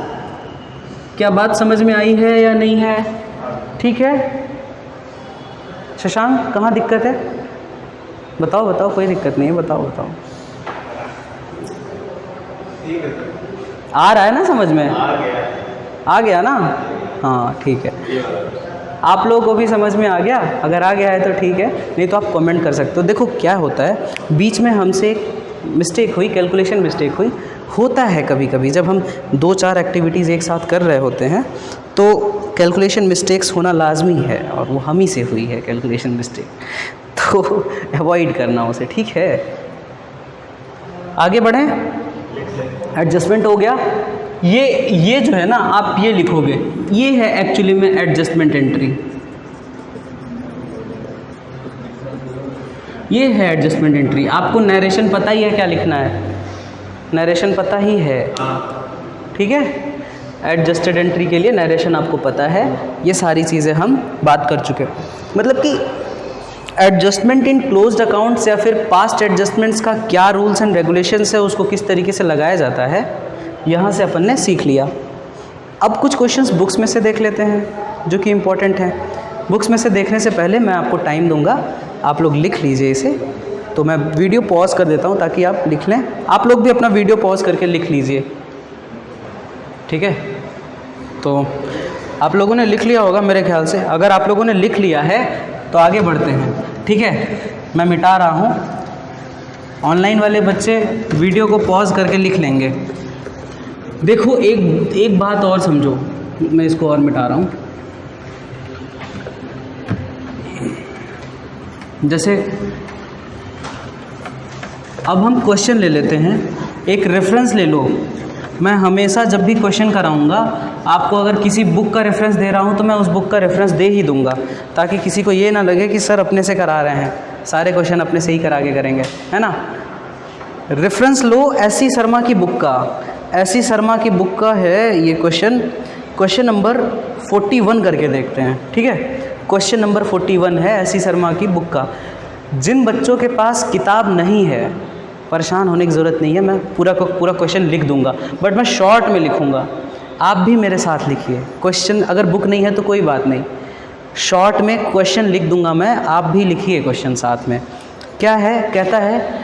क्या बात समझ में आई है या नहीं है? ठीक है शशांक, कहाँ दिक्कत है, बताओ बताओ, कोई दिक्कत नहीं है, बताओ बताओ। आ रहा है ना समझ में, आ गया ना, हाँ ठीक है। आप लोगों को भी समझ में आ गया? अगर आ गया है तो ठीक है, नहीं तो आप कमेंट कर सकते हो। देखो क्या होता है, बीच में हमसे एक मिस्टेक हुई, कैलकुलेशन मिस्टेक हुई, होता है कभी कभी जब हम 2-4 एक्टिविटीज़ एक साथ कर रहे होते हैं तो कैलकुलेशन मिस्टेक्स होना लाजमी है, और वो हम ही से हुई है कैलकुलेशन मिस्टेक, तो अवॉइड करना उसे, ठीक है। आगे बढ़ें, एडजस्टमेंट हो गया। ये जो है ना, आप ये लिखोगे, ये है एक्चुअली में एडजस्टमेंट एंट्री, ये है एडजस्टमेंट एंट्री। आपको नरेशन पता ही है क्या लिखना है, नरेशन पता ही है, ठीक है। एडजस्टेड एंट्री के लिए नरेशन आपको पता है, ये सारी चीज़ें हम बात कर चुके हैं। मतलब कि एडजस्टमेंट इन क्लोज्ड अकाउंट्स या फिर पास्ट एडजस्टमेंट्स का क्या रूल्स एंड रेगुलेशंस है, उसको किस तरीके से लगाया जाता है, यहाँ से अपन ने सीख लिया। अब कुछ क्वेश्चंस बुक्स में से देख लेते हैं जो कि इम्पोर्टेंट हैं। बुक्स में से देखने से पहले मैं आपको टाइम दूंगा, आप लोग लिख लीजिए इसे। तो मैं वीडियो पॉज कर देता हूँ ताकि आप लिख लें। आप लोग भी अपना वीडियो पॉज करके लिख लीजिए, ठीक है। तो आप लोगों ने लिख लिया होगा मेरे ख्याल से। अगर आप लोगों ने लिख लिया है तो आगे बढ़ते हैं, ठीक है। मैं मिटा रहा हूँ, ऑनलाइन वाले बच्चे वीडियो को पॉज करके लिख लेंगे। देखो एक बात और समझो, मैं इसको और मिटा रहा हूँ। जैसे अब हम क्वेश्चन ले लेते हैं, एक रेफरेंस ले लो। मैं हमेशा जब भी क्वेश्चन कराऊंगा आपको, अगर किसी बुक का रेफरेंस दे रहा हूं तो मैं उस बुक का रेफरेंस दे ही दूंगा, ताकि किसी को ये ना लगे कि सर अपने से करा रहे हैं, सारे क्वेश्चन अपने से ही करा के करेंगे, है ना। रेफरेंस लो एस.सी. शर्मा की बुक का। एस.सी. शर्मा की बुक का है ये क्वेश्चन नंबर 41 करके देखते हैं, ठीक है। क्वेश्चन नंबर 41 है एस.सी. शर्मा की बुक का। जिन बच्चों के पास किताब नहीं है, परेशान होने की ज़रूरत नहीं है, मैं पूरा क्वेश्चन लिख दूंगा, बट मैं शॉर्ट में लिखूंगा। आप भी मेरे साथ लिखिए क्वेश्चन। अगर बुक नहीं है तो कोई बात नहीं, शॉर्ट में क्वेश्चन लिख दूंगा मैं, आप भी लिखिए क्वेश्चन साथ में। क्या है, कहता है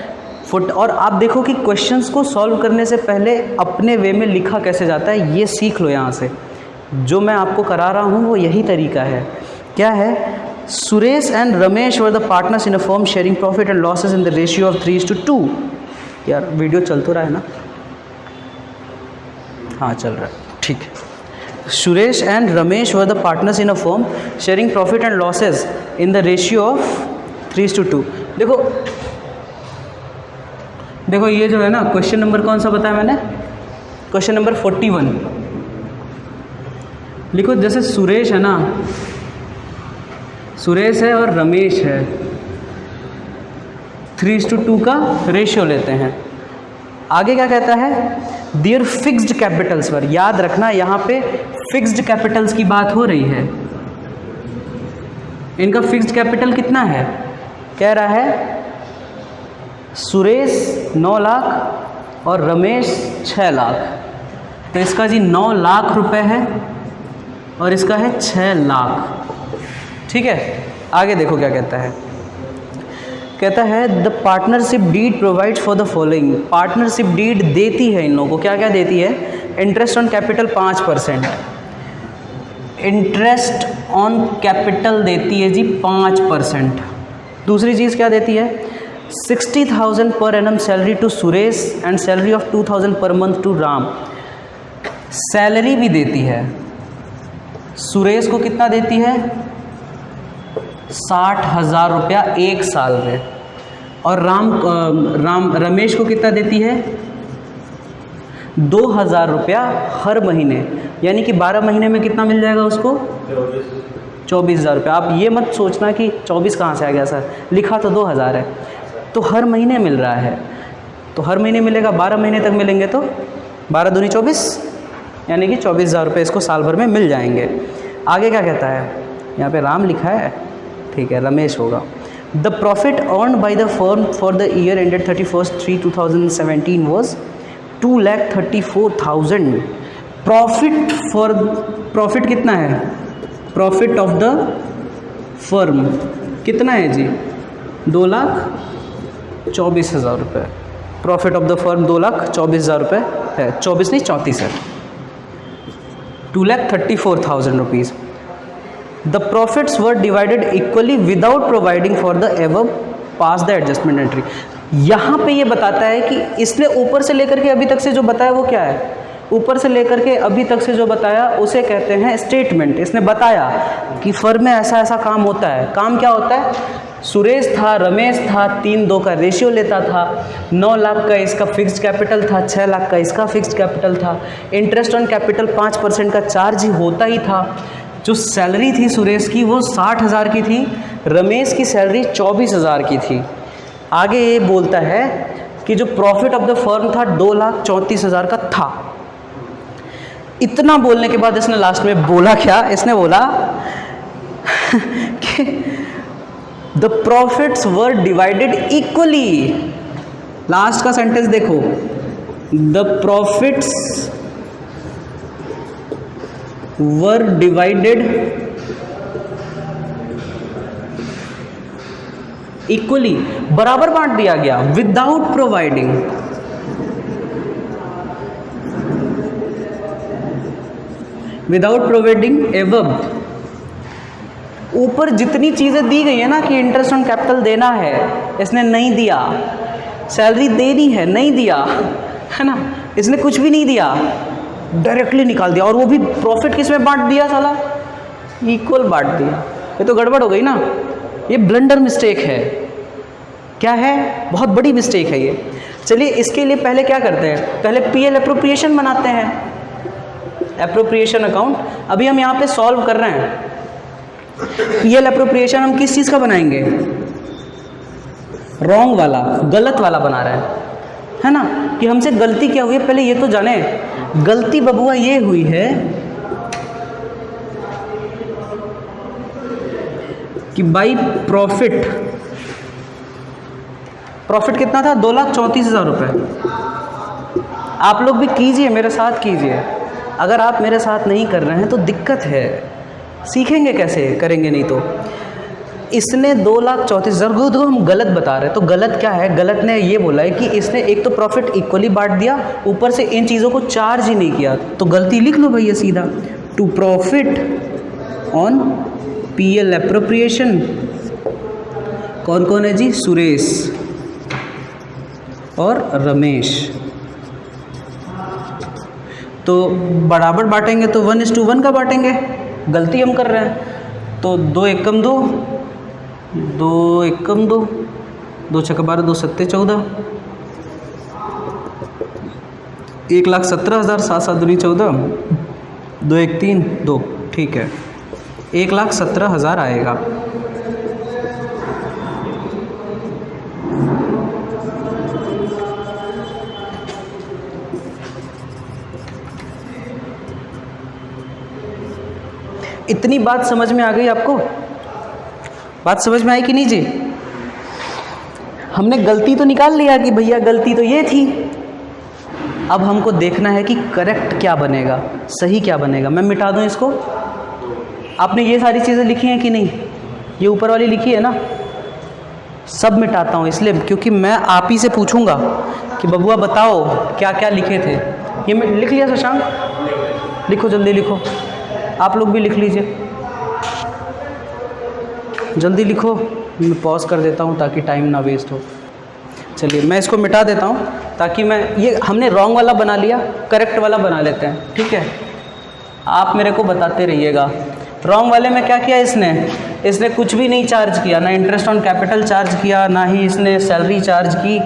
और आप देखो कि क्वेश्चंस को सॉल्व करने से पहले अपने वे में लिखा कैसे जाता है, ये सीख लो यहाँ से। जो मैं आपको करा रहा हूँ वो यही तरीका है। क्या है, Suresh and Ramesh were the partners in a firm sharing profit and losses in the ratio of 3:2। यार वीडियो चल तो रहा है ना, हाँ चल रहा है, ठीक है। Suresh and Ramesh were the partners in a firm sharing profit and losses in the ratio of 3:2। देखो ये जो है ना, क्वेश्चन नंबर कौन सा बताया मैंने, क्वेश्चन नंबर 41 लिखो। जैसे सुरेश है ना, सुरेश है और रमेश है, 3:2 का रेशियो लेते हैं। आगे क्या कहता है, देयर फिक्स्ड कैपिटल्स पर, याद रखना यहाँ पे फिक्स्ड कैपिटल्स की बात हो रही है। इनका फिक्स्ड कैपिटल कितना है, कह रहा है सुरेश 9 लाख और रमेश 6 लाख। तो इसका जी 9 लाख रुपए है और इसका है 6 लाख। ठीक है, आगे देखो क्या कहता है। कहता है the partnership deed provides for the following. Partnership deed देती है इन लोगों को, क्या क्या देती है, interest on capital 5%, interest on capital देती है जी 5%। दूसरी चीज़ क्या देती है, 60,000 per annum salary to Suresh and salary of 2,000 per month to Ram. Salary भी देती है, सुरेश को कितना देती है, 60,000 रुपया 1 साल में, और रमेश को कितना देती है, 2,000 रुपया हर महीने, यानी कि 12 महीने में कितना मिल जाएगा उसको, 24,000 रुपया। आप ये मत सोचना कि 24 कहाँ से आ गया सर, लिखा तो 2,000 है, तो हर महीने मिल रहा है, तो हर महीने मिलेगा, 12 महीने तक मिलेंगे तो 12 दूनी 24, यानी कि 24,000 रुपये इसको साल भर में मिल जाएंगे। आगे क्या कहता है, यहाँ पे राम लिखा है, ठीक है, रमेश होगा। The profit earned by the firm for the year ended 31/3/2017 was 2,34,000। Profit कितना है, प्रॉफिट ऑफ द फर्म कितना है जी, 2,24,000 रुपये। प्रॉफिट ऑफ द फर्म 2,24,000 रुपये है, 24 नहीं 34 है, 2,34,000 rupees. The profits were divided equally without providing for the above pass the adjustment entry. यहाँ पे ये बताता है कि इसने ऊपर से लेकर के अभी तक से जो बताया वो क्या है, ऊपर से लेकर के अभी तक से जो बताया उसे कहते हैं स्टेटमेंट। इसने बताया कि फर्म में ऐसा ऐसा काम होता है। काम क्या होता है, सुरेश था, रमेश था, 3:2 का रेशियो लेता था, 9 लाख का इसका फिक्स्ड कैपिटल था, 6 लाख का इसका फिक्स्ड कैपिटल था, इंटरेस्ट ऑन कैपिटल 5% का चार्ज ही होता ही था। जो सैलरी थी सुरेश की वो 60,000 की थी, रमेश की सैलरी 24,000 की थी। आगे ये बोलता है कि जो प्रॉफिट ऑफ द फर्म था 2,34,000 का था। इतना बोलने के बाद इसने लास्ट में बोला क्या, इसने बोला कि the profits were divided equally. Last का सेंटेंस देखो, the profits were divided equally, बराबर बांट दिया गया, विदाउट प्रोवाइडिंग, विदाउट प्रोवाइडिंग एवब। ऊपर जितनी चीज़ें दी गई है ना कि इंटरेस्ट ऑन कैपिटल देना है, इसने नहीं दिया, सैलरी देनी है नहीं दिया, है ना, इसने कुछ भी नहीं दिया, डायरेक्टली निकाल दिया। और वो भी प्रॉफिट किस में बांट दिया, साला इक्वल बांट दिया। ये तो गड़बड़ हो गई ना, ये ब्लंडर मिस्टेक है। क्या है, बहुत बड़ी मिस्टेक है ये। चलिए इसके लिए पहले क्या करते हैं, पहले पीएल एप्रोप्रिएशन बनाते हैं, एप्रोप्रिएशन अकाउंट। अभी हम यहाँ पे सॉल्व कर रहे हैं। पीएल एप्रोप्रिएशन हम किस चीज़ का बनाएंगे, रॉन्ग वाला, गलत वाला बना रहे है ना, कि हमसे गलती क्या हुई है पहले ये तो जाने। गलती बबुआ ये हुई है कि बाई प्रॉफिट कितना था, 2,34,000 रुपये। आप लोग भी कीजिए, मेरे साथ कीजिए। अगर आप मेरे साथ नहीं कर रहे हैं तो दिक्कत है, सीखेंगे कैसे, करेंगे नहीं तो। इसने 2,34,000 को तो हम गलत बता रहे हैं। तो गलत क्या है, गलत ने ये बोला है कि इसने एक तो प्रॉफिट इक्वली बांट दिया, ऊपर से इन चीज़ों को चार्ज ही नहीं किया। तो गलती लिख लो भैया सीधा, to profit on PL appropriation. कौन कौन है जी, सुरेश और रमेश। तो बराबर बांटेंगे तो 1:1 का बांटेंगे, गलती हम कर रहे हैं। तो 2 एकम 2, 2 एकम 2, 2 छक्का 12, 2 सत्ते 14, 1,17,000, 7 7 दूनी 14, 2 1 3 2, ठीक है, 1,17,000 आएगा। इतनी बात समझ में आ गई आपको? बात समझ में आई कि नहीं जी? हमने गलती तो निकाल लिया कि भैया गलती तो ये थी, अब हमको देखना है कि करेक्ट क्या बनेगा, सही क्या बनेगा। मैं मिटा दूं इसको? आपने ये सारी चीज़ें लिखी हैं कि नहीं? ये ऊपर वाली लिखी है ना? सब मिटाता हूँ इसलिए क्योंकि मैं आप ही से पूछूंगा कि बबुआ बताओ क्या क्या लिखे थे। ये मैं लिख लिया शशांक? लिखो, जल्दी लिखो। आप लोग भी लिख लीजिए, जल्दी लिखो। मैं पॉज कर देता हूँ ताकि टाइम ना वेस्ट हो। चलिए मैं इसको मिटा देता हूँ ताकि मैं, ये हमने रॉन्ग वाला बना लिया, करेक्ट वाला बना लेते हैं, ठीक है? आप मेरे को बताते रहिएगा। रॉन्ग वाले में क्या किया इसने कुछ भी नहीं चार्ज किया, ना इंटरेस्ट ऑन कैपिटल चार्ज किया, ना ही इसने सैलरी चार्ज की,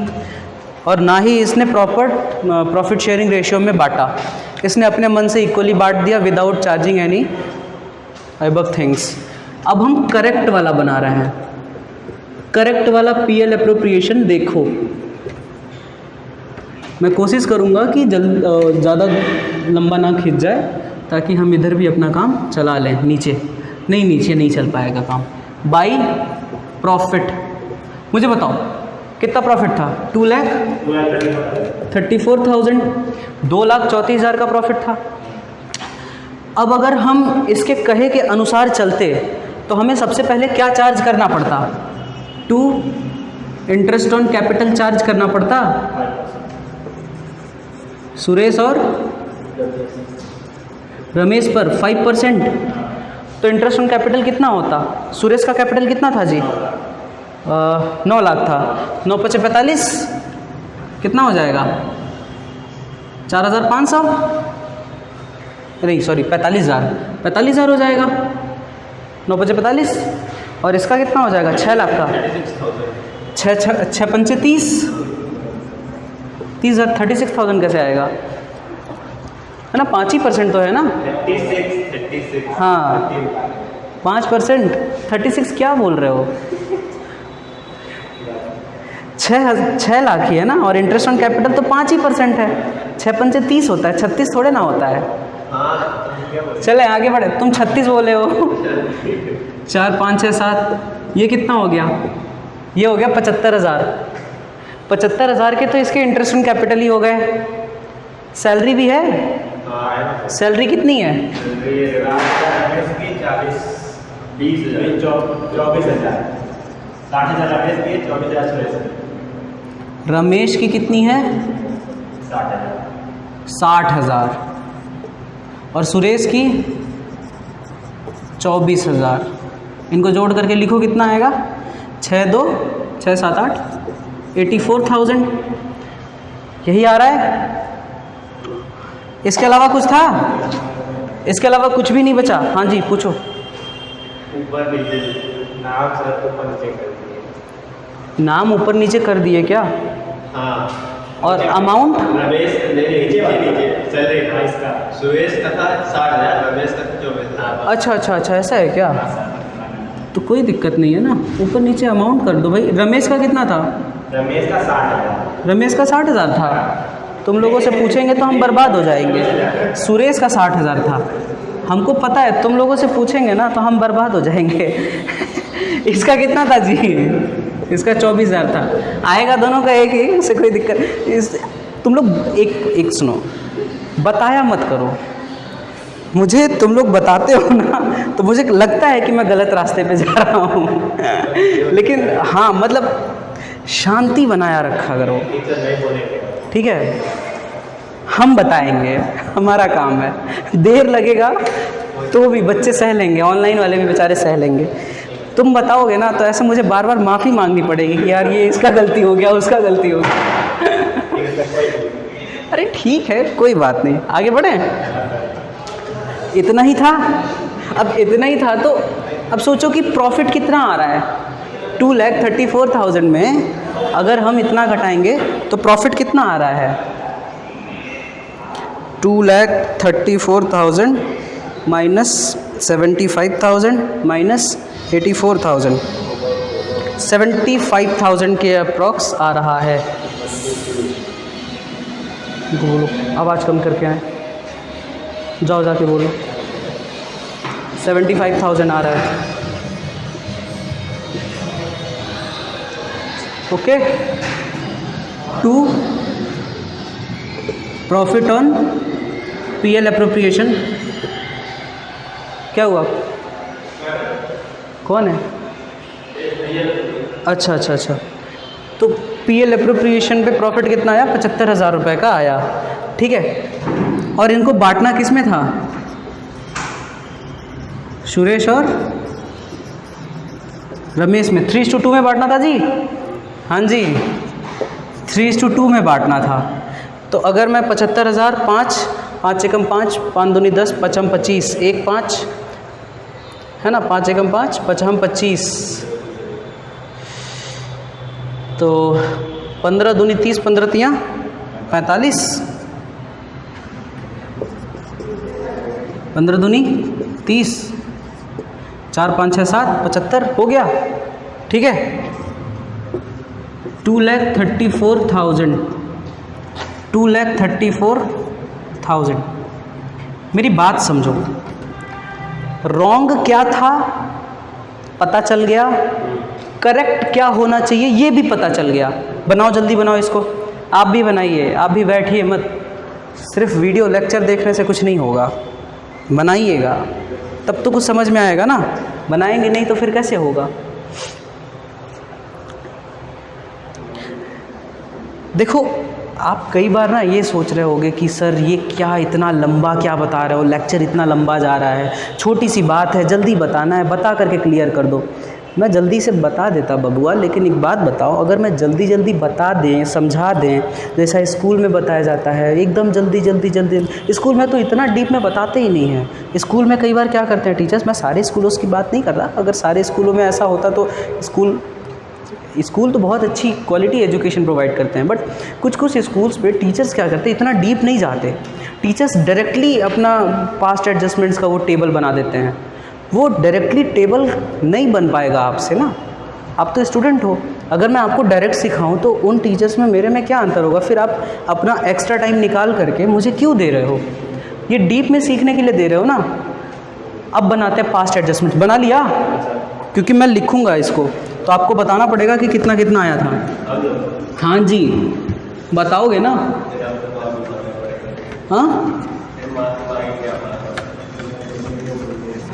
और ना ही इसने प्रॉफिट शेयरिंग रेशियो में बांटा। इसने अपने मन से इक्वली बांट दिया without charging any above things. अब हम करेक्ट वाला बना रहे हैं। करेक्ट वाला पीएल एप्रोप्रिएशन देखो, मैं कोशिश करूँगा कि ज़्यादा लंबा ना खिंच जाए ताकि हम इधर भी अपना काम चला लें। नीचे नहीं चल पाएगा काम। बाई प्रॉफिट, मुझे बताओ कितना प्रॉफिट था? 2,34,000, 2,34,000 का प्रॉफिट था। अब अगर हम इसके कहे के अनुसार चलते तो हमें सबसे पहले क्या चार्ज करना पड़ता? 2 इंटरेस्ट ऑन कैपिटल चार्ज करना पड़ता। सुरेश और रमेश पर 5%। तो इंटरेस्ट ऑन कैपिटल कितना होता? सुरेश का कैपिटल कितना था जी? 9 लाख था। 9 × 45 कितना हो जाएगा? 4,500 नहीं, सॉरी 45,000 हो जाएगा। 9 × 45 और इसका कितना हो जाएगा? 6 लाख का। 6 पंचे 30, 36,000 कैसे आएगा? है ना, 5% तो है ना? 36 हाँ 5%। 36 क्या बोल रहे हो? 6 लाख ही है ना, और इंटरेस्ट ऑन कैपिटल तो 5% है। 6 पंचे 30 होता है, 36 थोड़े ना होता है। चले आगे बढ़े। तुम 36 बोले हो। 4 5 6 7, ये कितना हो गया? ये हो गया 75,000। 75,000 के तो इसके इंटरेस्ट ऑन कैपिटल ही हो गए। सैलरी भी है। सैलरी कितनी है? 24,000। रमेश की कितनी है? 60,000। और सुरेश की 24,000। इनको जोड़ करके लिखो कितना आएगा? 6 2 6 7 8 84,000। यही आ रहा है। इसके अलावा कुछ था? इसके अलावा कुछ भी नहीं बचा। हाँ जी पूछो। ऊपर नीचे नाम सर ऊपर नीचे कर दिए। नाम ऊपर नीचे कर दिए क्या? हाँ। और अमाउंट? रमेश नीचे चल रही था इसका। सुरेश का था 60,000, रमेश का 24,000। अच्छा ऐसा है क्या? तो कोई दिक्कत नहीं है ना, ऊपर नीचे अमाउंट कर दो भाई। रमेश का कितना था? रमेश का 60,000। रमेश का 60,000 था। तुम लोगों से पूछेंगे तो हम बर्बाद हो जाएंगे। सुरेश का 60,000 था। हमको पता है, तुम लोगों से पूछेंगे ना तो हम बर्बाद हो जाएंगे। इसका कितना था जी? इसका 24,000 था। आएगा दोनों का एक ही, इससे कोई दिक्कत। तुम लोग एक सुनो, बताया मत करो मुझे। तुम लोग बताते हो ना तो मुझे लगता है कि मैं गलत रास्ते पे जा रहा हूँ। लेकिन हाँ, मतलब शांति बनाया रखा करो, ठीक है? हम बताएंगे, हमारा काम है। देर लगेगा तो भी बच्चे सह लेंगे, ऑनलाइन वाले भी बेचारे सह लेंगे। तुम बताओगे ना तो ऐसे मुझे बार बार माफ़ी मांगनी पड़ेगी कि यार ये इसका गलती हो गया, उसका गलती हो गया। अरे ठीक है, कोई बात नहीं, आगे बढ़ें। इतना ही था। अब इतना ही था तो अब सोचो कि प्रॉफिट कितना आ रहा है। 2,34,000 में अगर हम इतना घटाएंगे तो प्रॉफिट कितना आ रहा है? 2,34,000 माइनस 75,000 माइनस 84,000, 75,000 के अप्रॉक्स आ रहा है। बोलो, आवाज़ कम करके आए, जाओ जाके बोलो। 75,000 आ रहा है। Okay, 2 profit on PL appropriation. क्या हुआ, कौन है? अच्छा अच्छा अच्छा, तो पीएल एप्रोप्रिएशन पे प्रॉफिट कितना आया? 75,000 रुपये का आया, ठीक है। और इनको बांटना किस में था? सुरेश और रमेश में 3:2 में बांटना था जी। हाँ जी, 3:2 में बांटना था। तो अगर मैं 75,000, 5 एकम 5, 5 दूनी 10, 5 हम 25, 1 5 है ना, 5 एकम 5, 5 हम 25, तो 15 दूनी 30, 15 तियाँ 45, 15 दूनी 30, 4 5 6 7 75 हो गया, ठीक है। 2,34,000, 2,34,000। मेरी बात समझो, रॉन्ग क्या था पता चल गया, करेक्ट क्या होना चाहिए ये भी पता चल गया। बनाओ, जल्दी बनाओ इसको, आप भी बनाइए, आप भी बैठिए मत, सिर्फ वीडियो लेक्चर देखने से कुछ नहीं होगा, बनाइएगा तब तो कुछ समझ में आएगा ना, बनाएंगे नहीं तो फिर कैसे होगा। देखो, आप कई बार ना ये सोच रहे होगे कि सर ये क्या इतना लंबा क्या बता रहे हो, लेक्चर इतना लंबा जा रहा है, छोटी सी बात है, जल्दी बताना है, बता करके क्लियर कर दो। मैं जल्दी से बता देता बबुआ, लेकिन एक बात बताओ, अगर मैं जल्दी जल्दी बता दें, समझा दें, जैसा स्कूल में बताया जाता है एकदम जल्दी जल्दी जल्दी, स्कूल में तो इतना डीप में बताते ही नहीं हैं। स्कूल में कई बार क्या करते हैं टीचर्स, मैं सारे स्कूलों की बात नहीं कर रहा, अगर सारे स्कूलों में ऐसा होता तो स्कूल तो बहुत अच्छी क्वालिटी एजुकेशन प्रोवाइड करते हैं, बट कुछ कुछ स्कूल्स पे टीचर्स क्या करते हैं, इतना डीप नहीं जाते। टीचर्स डायरेक्टली अपना पास्ट एडजस्टमेंट्स का वो टेबल बना देते हैं। वो डायरेक्टली टेबल नहीं बन पाएगा आपसे ना, आप तो स्टूडेंट हो। अगर मैं आपको डायरेक्ट सिखाऊं तो उन टीचर्स में मेरे में क्या अंतर होगा? फिर आप अपना एक्स्ट्रा टाइम निकाल करके मुझे क्यों दे रहे हो? ये डीप में सीखने के लिए दे रहे हो ना। अब बनाते हैं पास्ट एडजस्टमेंट। बना लिया? क्योंकि मैं लिखूंगा इसको तो आपको बताना पड़ेगा कि कितना कितना आया था। हाँ जी, बताओगे ना? हाँ,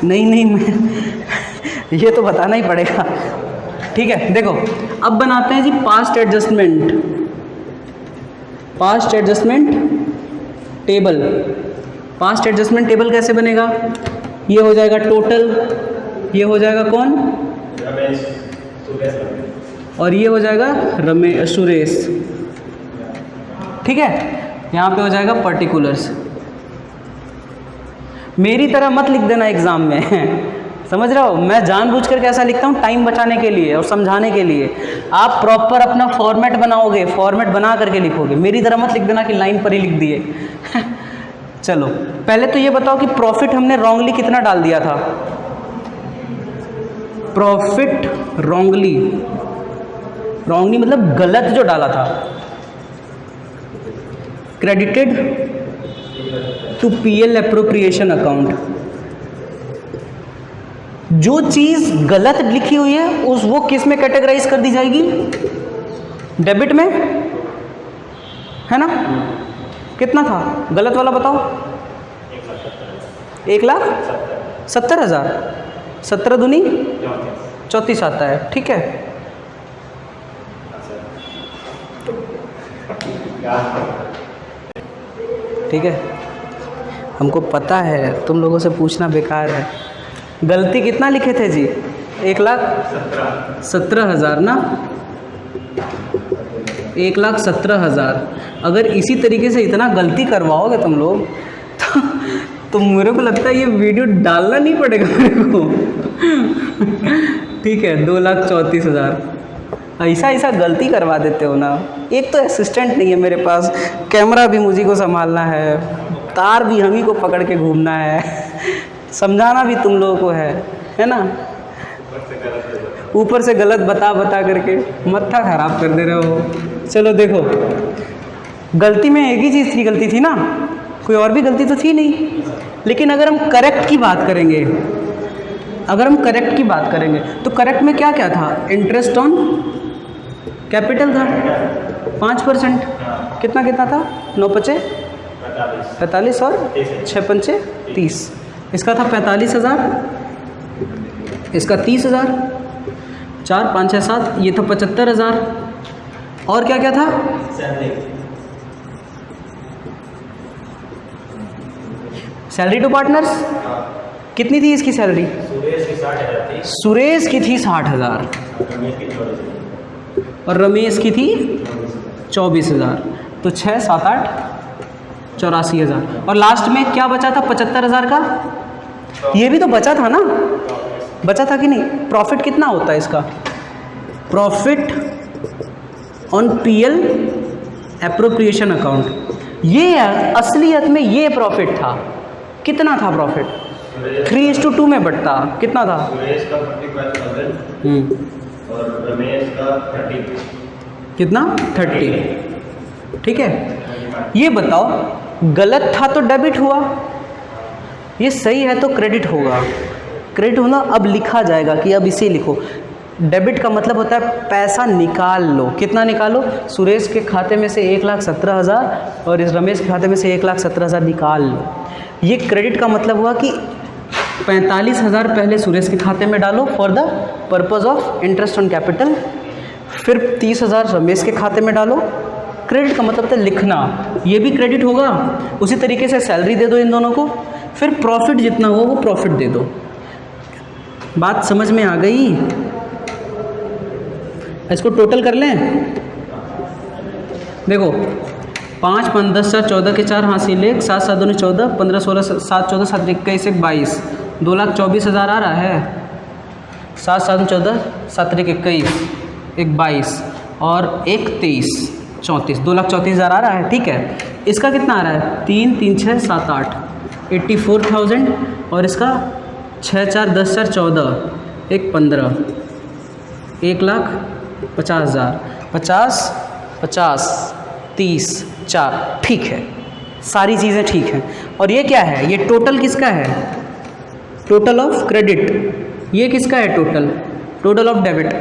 नहीं मैं ये तो बताना ही पड़ेगा, ठीक है। देखो, अब बनाते हैं जी past adjustment, past adjustment table. Past adjustment table कैसे बनेगा? ये हो जाएगा टोटल, ये हो जाएगा कौन? रमेश, और ये हो जाएगा सुरेश, ठीक है। यहाँ पे हो जाएगा पर्टिकुलर्स। मेरी तरह मत लिख देना एग्ज़ाम में समझ रहे हो? मैं जानबूझकर कैसा लिखता हूँ, टाइम बचाने के लिए और समझाने के लिए। आप प्रॉपर अपना फॉर्मेट बनाओगे, फॉर्मेट बना करके लिखोगे। मेरी तरह मत लिख देना कि लाइन पर ही लिख दिए चलो, पहले तो ये बताओ कि प्रॉफिट हमने रॉन्गली कितना डाल दिया था? प्रॉफिट रॉन्गली मतलब गलत जो डाला था। Credited to PL appropriation account. जो चीज गलत लिखी हुई है वो किस में कैटेगराइज कर दी जाएगी? डेबिट में, है ना? कितना था गलत वाला बताओ? 1,70,000। 17 दूनी 34 आता है, ठीक है। ठीक है, हमको पता है तुम लोगों से पूछना बेकार है। गलती कितना लिखे थे जी? 1,17,000 ना, 1,17,000। अगर इसी तरीके से इतना गलती करवाओगे तुम लोग तो मेरे को लगता है ये वीडियो डालना नहीं पड़ेगा मेरे को ठीक है, 2,34,000। ऐसा गलती करवा देते हो ना। एक तो असिस्टेंट नहीं है मेरे पास, कैमरा भी मुझी को संभालना है, तार भी हम ही को पकड़ के घूमना है, समझाना भी तुम लोगों को है ना। ऊपर से गलत बता करके मत्था खराब कर दे रहे हो। चलो देखो, गलती में एक ही चीज़ की गलती थी ना, कोई और भी गलती तो थी नहीं। लेकिन अगर हम करेक्ट की बात करेंगे अगर हम करेक्ट की बात करेंगे तो करेक्ट में क्या क्या था, इंटरेस्ट ऑन कैपिटल था 5%, कितना कितना था, 9×5 = 45 और 6×5 = 30, इसका था 45,000, इसका 30,000, 4 5 6 7, ये था 75,000, और क्या क्या था, सैलरी टू पार्टनर्स, कितनी थी इसकी सैलरी, सुरेश की थी 60,000 और रमेश की थी 24,000, तो 6 7 8 84,000, और लास्ट में क्या बचा था 75,000 का, ये भी तो बचा था ना, बचा था कि नहीं। प्रॉफिट कितना होता है इसका, profit on PL appropriation account, ये असलियत में ये प्रॉफिट था, कितना था प्रॉफिट, 3:2 में बटता, कितना था, सुरेश का 45,000 और रमेश का 30, कितना 30, ठीक है। ये बताओ गलत था तो डेबिट हुआ, ये सही है तो क्रेडिट होगा, क्रेडिट होना अब लिखा जाएगा कि अब इसे लिखो, डेबिट का मतलब होता है पैसा निकाल लो, कितना निकालो, सुरेश के खाते में से 1,17,000 और इस रमेश के खाते में से 1,17,000 निकाल लो। ये क्रेडिट का मतलब हुआ कि 45,000 पहले सुरेश के खाते में डालो for the purpose of interest on capital, फिर 30,000 रमेश के खाते में डालो, क्रेडिट का मतलब था लिखना, ये भी क्रेडिट होगा। उसी तरीके से सैलरी दे दो इन दोनों को, फिर प्रॉफिट जितना हो वो प्रॉफिट दे दो। बात समझ में आ गई, इसको टोटल कर लें, देखो 5 5 10 4 14 के 4 हासिल 1 7 7 2 14 15 16 7 14 7 21 1 22, 2,24,000 आ रहा है, 7 7 14 7 21 1 22 और 1 23 34, 2,34,000 आ रहा है, ठीक है। इसका कितना आ रहा है, 3 3 6 7 8 84,000 और इसका 6 4 10 4 14 1 15 1,50,000 50 50 30 4, ठीक है, सारी चीज़ें ठीक हैं। और ये क्या है, ये टोटल किसका है, टोटल ऑफ क्रेडिट, ये किसका है, टोटल ऑफ डेबिट।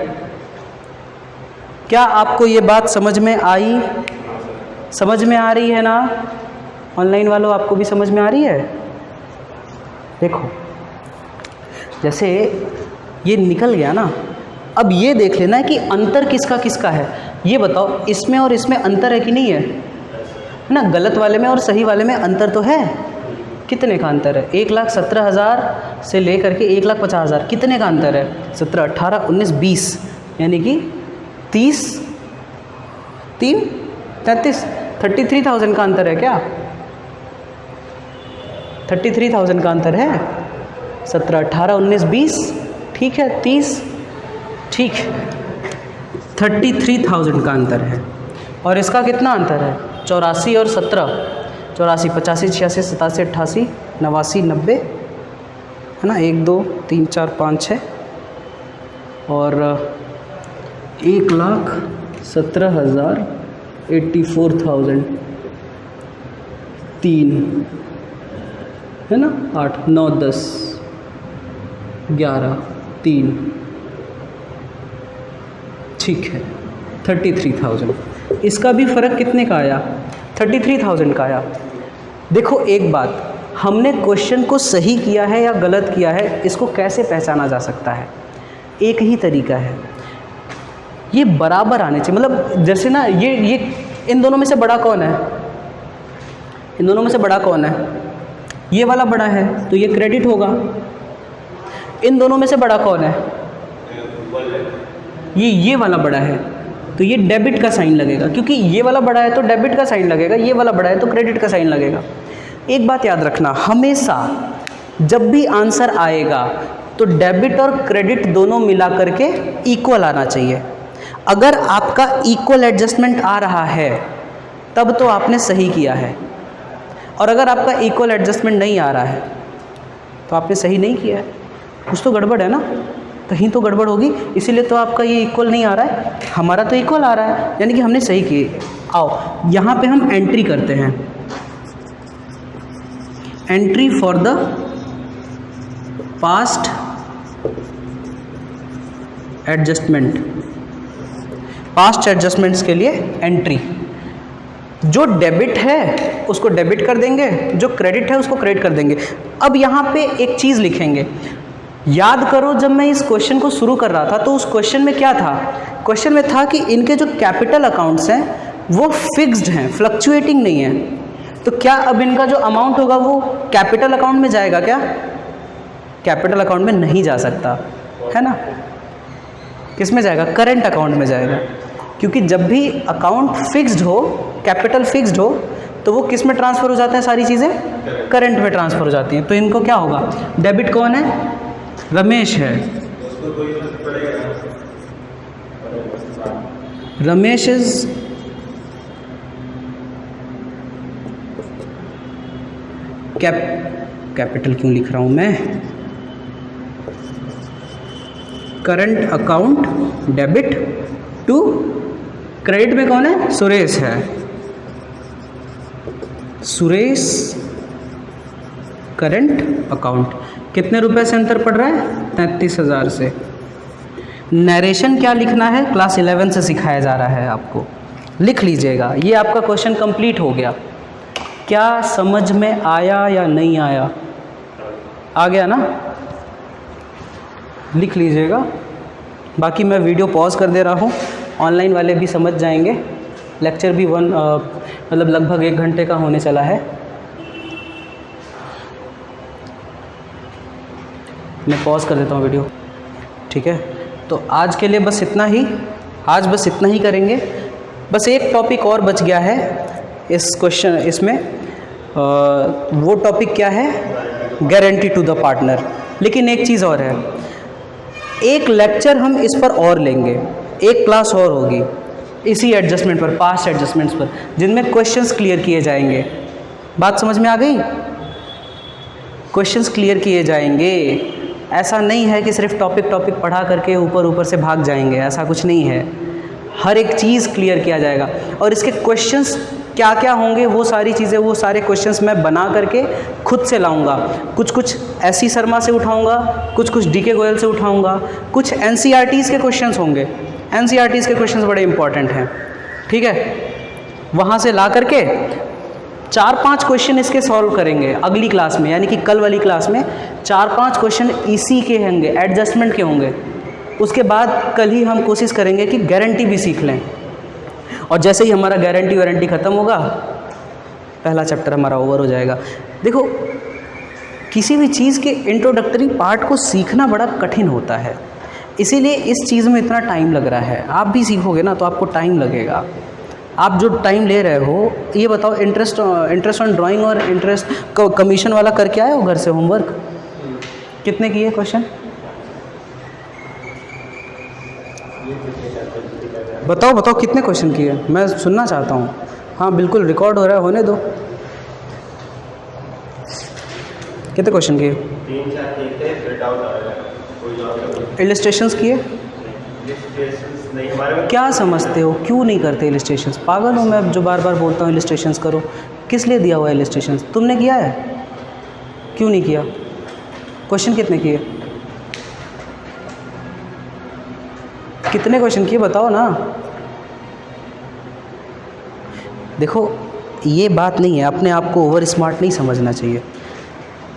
क्या आपको ये बात समझ में आई, समझ में आ रही है ना, ऑनलाइन वालों आपको भी समझ में आ रही है। देखो जैसे ये निकल गया ना, अब ये देख लेना है कि अंतर किसका किसका है, ये बताओ इसमें और इसमें अंतर है कि नहीं है ना, गलत वाले में और सही वाले में अंतर तो है, कितने का अंतर है, 1,17,000 से लेकर के 1,50,000, कितने का अंतर है, 17 18 19 20, यानी कि 30 3 33 33,000 का अंतर है, क्या 33,000 का अंतर है, 17 18 19 20, ठीक है 30, ठीक है 33,000 का अंतर है। और इसका कितना अंतर है, 84 और 17, 84 85 86 87 88 89 90 है ना, 1 2 3 4 5 6 और 1,17,000 84,000 3 है ना, 8 9 10 11 3, ठीक है 33,000। इसका भी फ़र्क कितने का आया, 33,000 का आया। देखो एक बात, हमने क्वेश्चन को सही किया है या गलत किया है, इसको कैसे पहचाना जा सकता है, एक ही तरीका है, ये बराबर आने चाहिए। मतलब जैसे ना ये इन दोनों में से बड़ा कौन है, इन दोनों में से बड़ा कौन है, ये वाला बड़ा है तो ये क्रेडिट होगा। इन दोनों में से बड़ा कौन है, ये वाला बड़ा है तो ये डेबिट का साइन लगेगा, क्योंकि ये वाला बड़ा है तो डेबिट का साइन लगेगा, ये वाला बड़ा है तो क्रेडिट का साइन लगेगा। एक बात याद रखना, हमेशा जब भी आंसर आएगा तो डेबिट और क्रेडिट दोनों मिला करके इक्वल आना चाहिए। अगर आपका इक्वल एडजस्टमेंट आ रहा है तब तो आपने सही किया है, और अगर आपका इक्वल एडजस्टमेंट नहीं आ रहा है तो आपने सही नहीं किया है, कुछ तो गड़बड़ है ना, कहीं तो गड़बड़ होगी, इसीलिए तो आपका ये इक्वल नहीं आ रहा है, हमारा तो इक्वल आ रहा है, यानी कि हमने सही किए। आओ यहाँ पे हम एंट्री करते हैं, entry for the past adjustment, past adjustments के लिए एंट्री। जो डेबिट है उसको डेबिट कर देंगे, जो क्रेडिट है उसको क्रेडिट कर देंगे। अब यहाँ पे एक चीज़ लिखेंगे, याद करो जब मैं इस क्वेश्चन को शुरू कर रहा था तो उस क्वेश्चन में क्या था? क्वेश्चन में था कि इनके जो कैपिटल अकाउंट्स हैं वो फिक्स्ड हैं, फ्लक्चुएटिंग नहीं है। तो क्या अब इनका जो अमाउंट होगा वो कैपिटल अकाउंट में जाएगा क्या? कैपिटल अकाउंट में नहीं जा सकता है ना। किस में जाएगा? करेंट अकाउंट में जाएगा, क्योंकि जब भी अकाउंट फिक्स्ड हो, कैपिटल फिक्स्ड हो, तो वो किस में ट्रांसफ़र हो जाता है? सारी चीज़ें करंट में ट्रांसफ़र हो जाती हैं। तो इनको क्या होगा? डेबिट कौन है? रमेश है। रमेश इज कैपिटल क्यों लिख रहा हूं मैं? Current account debit to credit में कौन है? सुरेश है। Suresh current account. कितने रुपए से अंतर पड़ रहा है? 33,000 से। नरेशन क्या लिखना है? क्लास 11 से सिखाया जा रहा है आपको, लिख लीजिएगा। ये आपका क्वेश्चन कंप्लीट हो गया। क्या समझ में आया या नहीं आया? आ गया ना? लिख लीजिएगा। बाकी मैं वीडियो पॉज कर दे रहा हूँ, ऑनलाइन वाले भी समझ जाएंगे। लेक्चर भी मतलब लगभग 1 घंटे का होने चला है। मैं पॉज कर देता हूँ वीडियो, ठीक है। तो आज के लिए बस इतना ही, आज बस इतना ही करेंगे। बस एक टॉपिक और बच गया है इस क्वेश्चन, इसमें वो टॉपिक क्या है? Guarantee to the partner. लेकिन एक चीज़ और है, एक लेक्चर हम इस पर और लेंगे, एक क्लास और होगी इसी एडजस्टमेंट पर, पास्ट एडजस्टमेंट्स पर, जिनमें क्वेश्चंस क्लियर किए जाएंगे। बात समझ में आ गई? क्वेश्चंस क्लियर किए जाएंगे। ऐसा नहीं है कि सिर्फ टॉपिक पढ़ा करके ऊपर से भाग जाएंगे, ऐसा कुछ नहीं है। हर एक चीज़ क्लियर किया जाएगा। और इसके क्वेश्चंस क्या क्या होंगे, वो सारी चीज़ें, वो सारे क्वेश्चंस मैं बना करके खुद से लाऊंगा। कुछ एससी शर्मा से उठाऊंगा, कुछ डीके गोयल से उठाऊंगा, कुछ एनसीईआरटीज़ के क्वेश्चंस होंगे। एनसीईआरटीज़ के क्वेश्चंस बड़े इंपॉर्टेंट हैं, ठीक है। वहाँ से ला करके 4-5 क्वेश्चन इसके सॉल्व करेंगे अगली क्लास में, यानी कि कल वाली क्लास में 4-5 क्वेश्चन इसी के होंगे, एडजस्टमेंट के होंगे। उसके बाद कल ही हम कोशिश करेंगे कि गारंटी भी सीख लें। और जैसे ही हमारा गारंटी वारंटी ख़त्म होगा, पहला चैप्टर हमारा ओवर हो जाएगा। देखो, किसी भी चीज़ के इंट्रोडक्टरी पार्ट को सीखना बड़ा कठिन होता है, इसीलिए इस चीज़ में इतना टाइम लग रहा है। आप भी सीखोगे ना तो आपको टाइम लगेगा। आप जो टाइम ले रहे हो, ये बताओ, इंटरेस्ट ऑन ड्राइंग और इंटरेस्ट कमीशन वाला करके आए हो घर से होमवर्क? कितने किए क्वेश्चन? बताओ कितने क्वेश्चन किए? मैं सुनना चाहता हूँ। हाँ बिल्कुल, रिकॉर्ड हो रहा है, होने दो। कितने क्वेश्चन किए? 3-4 किए थे, फिर डाउट आ रहा है कोई और। इलस्ट्रेशंस किए? नहीं, हमारे में क्या समझते हो, क्यों नहीं करते इलस्ट्रेशंस? पागल हूँ मैं जो बार बार बोलता हूँ इलस्ट्रेशंस करो। किस लिए दिया हुआ है इलस्ट्रेशंस? तुमने किया है? क्यों नहीं किया? क्वेश्चन कितने किए? कितने क्वेश्चन किए बताओ ना। देखो, ये बात नहीं है, अपने आप को ओवर स्मार्ट नहीं समझना चाहिए।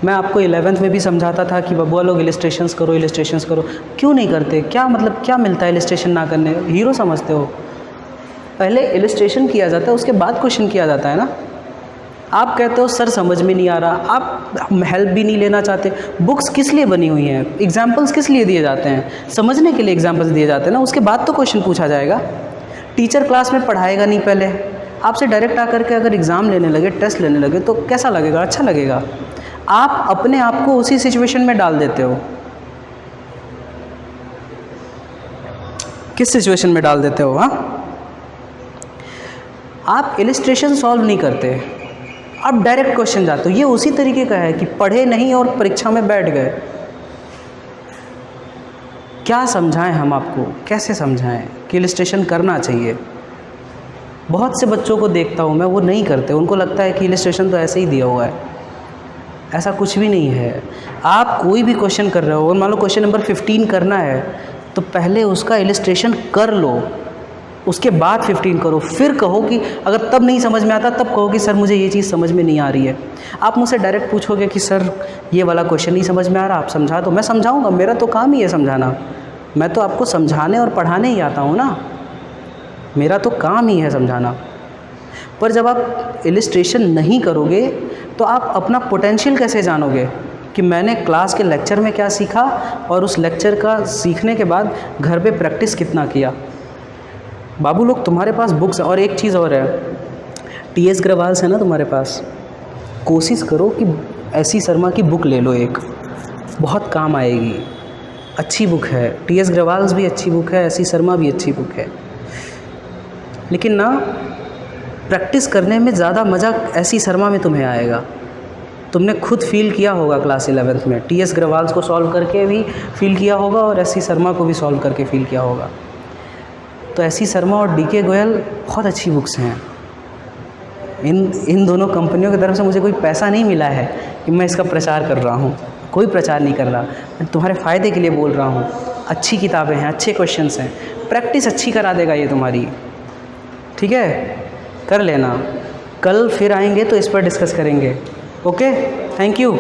मैं आपको 11th में भी समझाता था कि बबुआ लोग इलस्ट्रेशंस करो, इलस्ट्रेशंस करो। क्यों नहीं करते? क्या मतलब, क्या मिलता है इलस्ट्रेशन ना करने? हीरो समझते हो? पहले इलस्ट्रेशन किया जाता है, उसके बाद क्वेश्चन किया जाता है ना। आप कहते हो सर समझ में नहीं आ रहा, आप हेल्प भी नहीं लेना चाहते। बुक्स किस लिए बनी हुई हैं? एग्जाम्पल्स किस लिए दिए जाते हैं? समझने के लिए एग्जाम्पल्स दिए जाते हैं ना, उसके बाद तो क्वेश्चन पूछा जाएगा। टीचर क्लास में पढ़ाएगा नहीं, पहले आपसे डायरेक्ट आकर के अगर एग्ज़ाम लेने लगे, टेस्ट लेने लगे, तो कैसा लगेगा? अच्छा लगेगा। आप अपने आप को उसी सिचुएशन में डाल देते हो। किस सिचुएशन में डाल देते हो? हाँ, आप इलस्ट्रेशन सॉल्व नहीं करते, आप डायरेक्ट क्वेश्चन जाते हो। ये उसी तरीके का है कि पढ़े नहीं और परीक्षा में बैठ गए। क्या समझाएं हम आपको, कैसे समझाएं कि इलस्ट्रेशन करना चाहिए? बहुत से बच्चों को देखता हूँ मैं, वो नहीं करते। उनको लगता है कि इलस्ट्रेशन तो ऐसे ही दिया हुआ है, ऐसा कुछ भी नहीं है। आप कोई भी क्वेश्चन कर रहे हो और मान लो क्वेश्चन नंबर 15 करना है तो पहले उसका इलस्ट्रेशन कर लो, उसके बाद 15 करो, फिर कहो कि अगर तब नहीं समझ में आता तब कहो कि सर मुझे ये चीज़ समझ में नहीं आ रही है। आप मुझसे डायरेक्ट पूछोगे कि सर ये वाला क्वेश्चन नहीं समझ में आ रहा, आप समझा दो, मैं समझाऊंगा, मेरा तो काम ही है समझाना। मैं तो आपको समझाने और पढ़ाने ही आता हूँ ना, मेरा तो काम ही है समझाना। पर जब आप इलस्ट्रेशन नहीं करोगे तो आप अपना पोटेंशियल कैसे जानोगे कि मैंने क्लास के लेक्चर में क्या सीखा और उस लेक्चर का सीखने के बाद घर पे प्रैक्टिस कितना किया। बाबू लोग तुम्हारे पास बुक्स, और एक चीज़ और है, टीएस ग्रवाल है ना तुम्हारे पास, कोशिश करो कि एससी शर्मा की बुक ले लो, एक बहुत काम आएगी, अच्छी बुक है। टीएस ग्रवाल भी अच्छी बुक है, एससी शर्मा भी अच्छी बुक है, लेकिन ना प्रैक्टिस करने में ज़्यादा मज़ा एससी शर्मा में तुम्हें आएगा। तुमने खुद फील किया होगा क्लास 11th में, टीएस ग्रवाल को सॉल्व करके भी फील किया होगा और एससी शर्मा को भी सॉल्व करके फील किया होगा। तो एससी शर्मा और डीके गोयल बहुत अच्छी बुक्स हैं। इन दोनों कंपनियों की तरफ से मुझे कोई पैसा नहीं मिला है कि मैं इसका प्रचार कर रहा हूँ, कोई प्रचार नहीं कर रहा, मैं तुम्हारे फ़ायदे के लिए बोल रहा हूँ। अच्छी किताबें हैं, अच्छे क्वेश्चंस हैं, प्रैक्टिस अच्छी करा देगा ये तुम्हारी, ठीक है, कर लेना। कल फिर आएंगे तो इस पर डिस्कस करेंगे। Okay, thank you.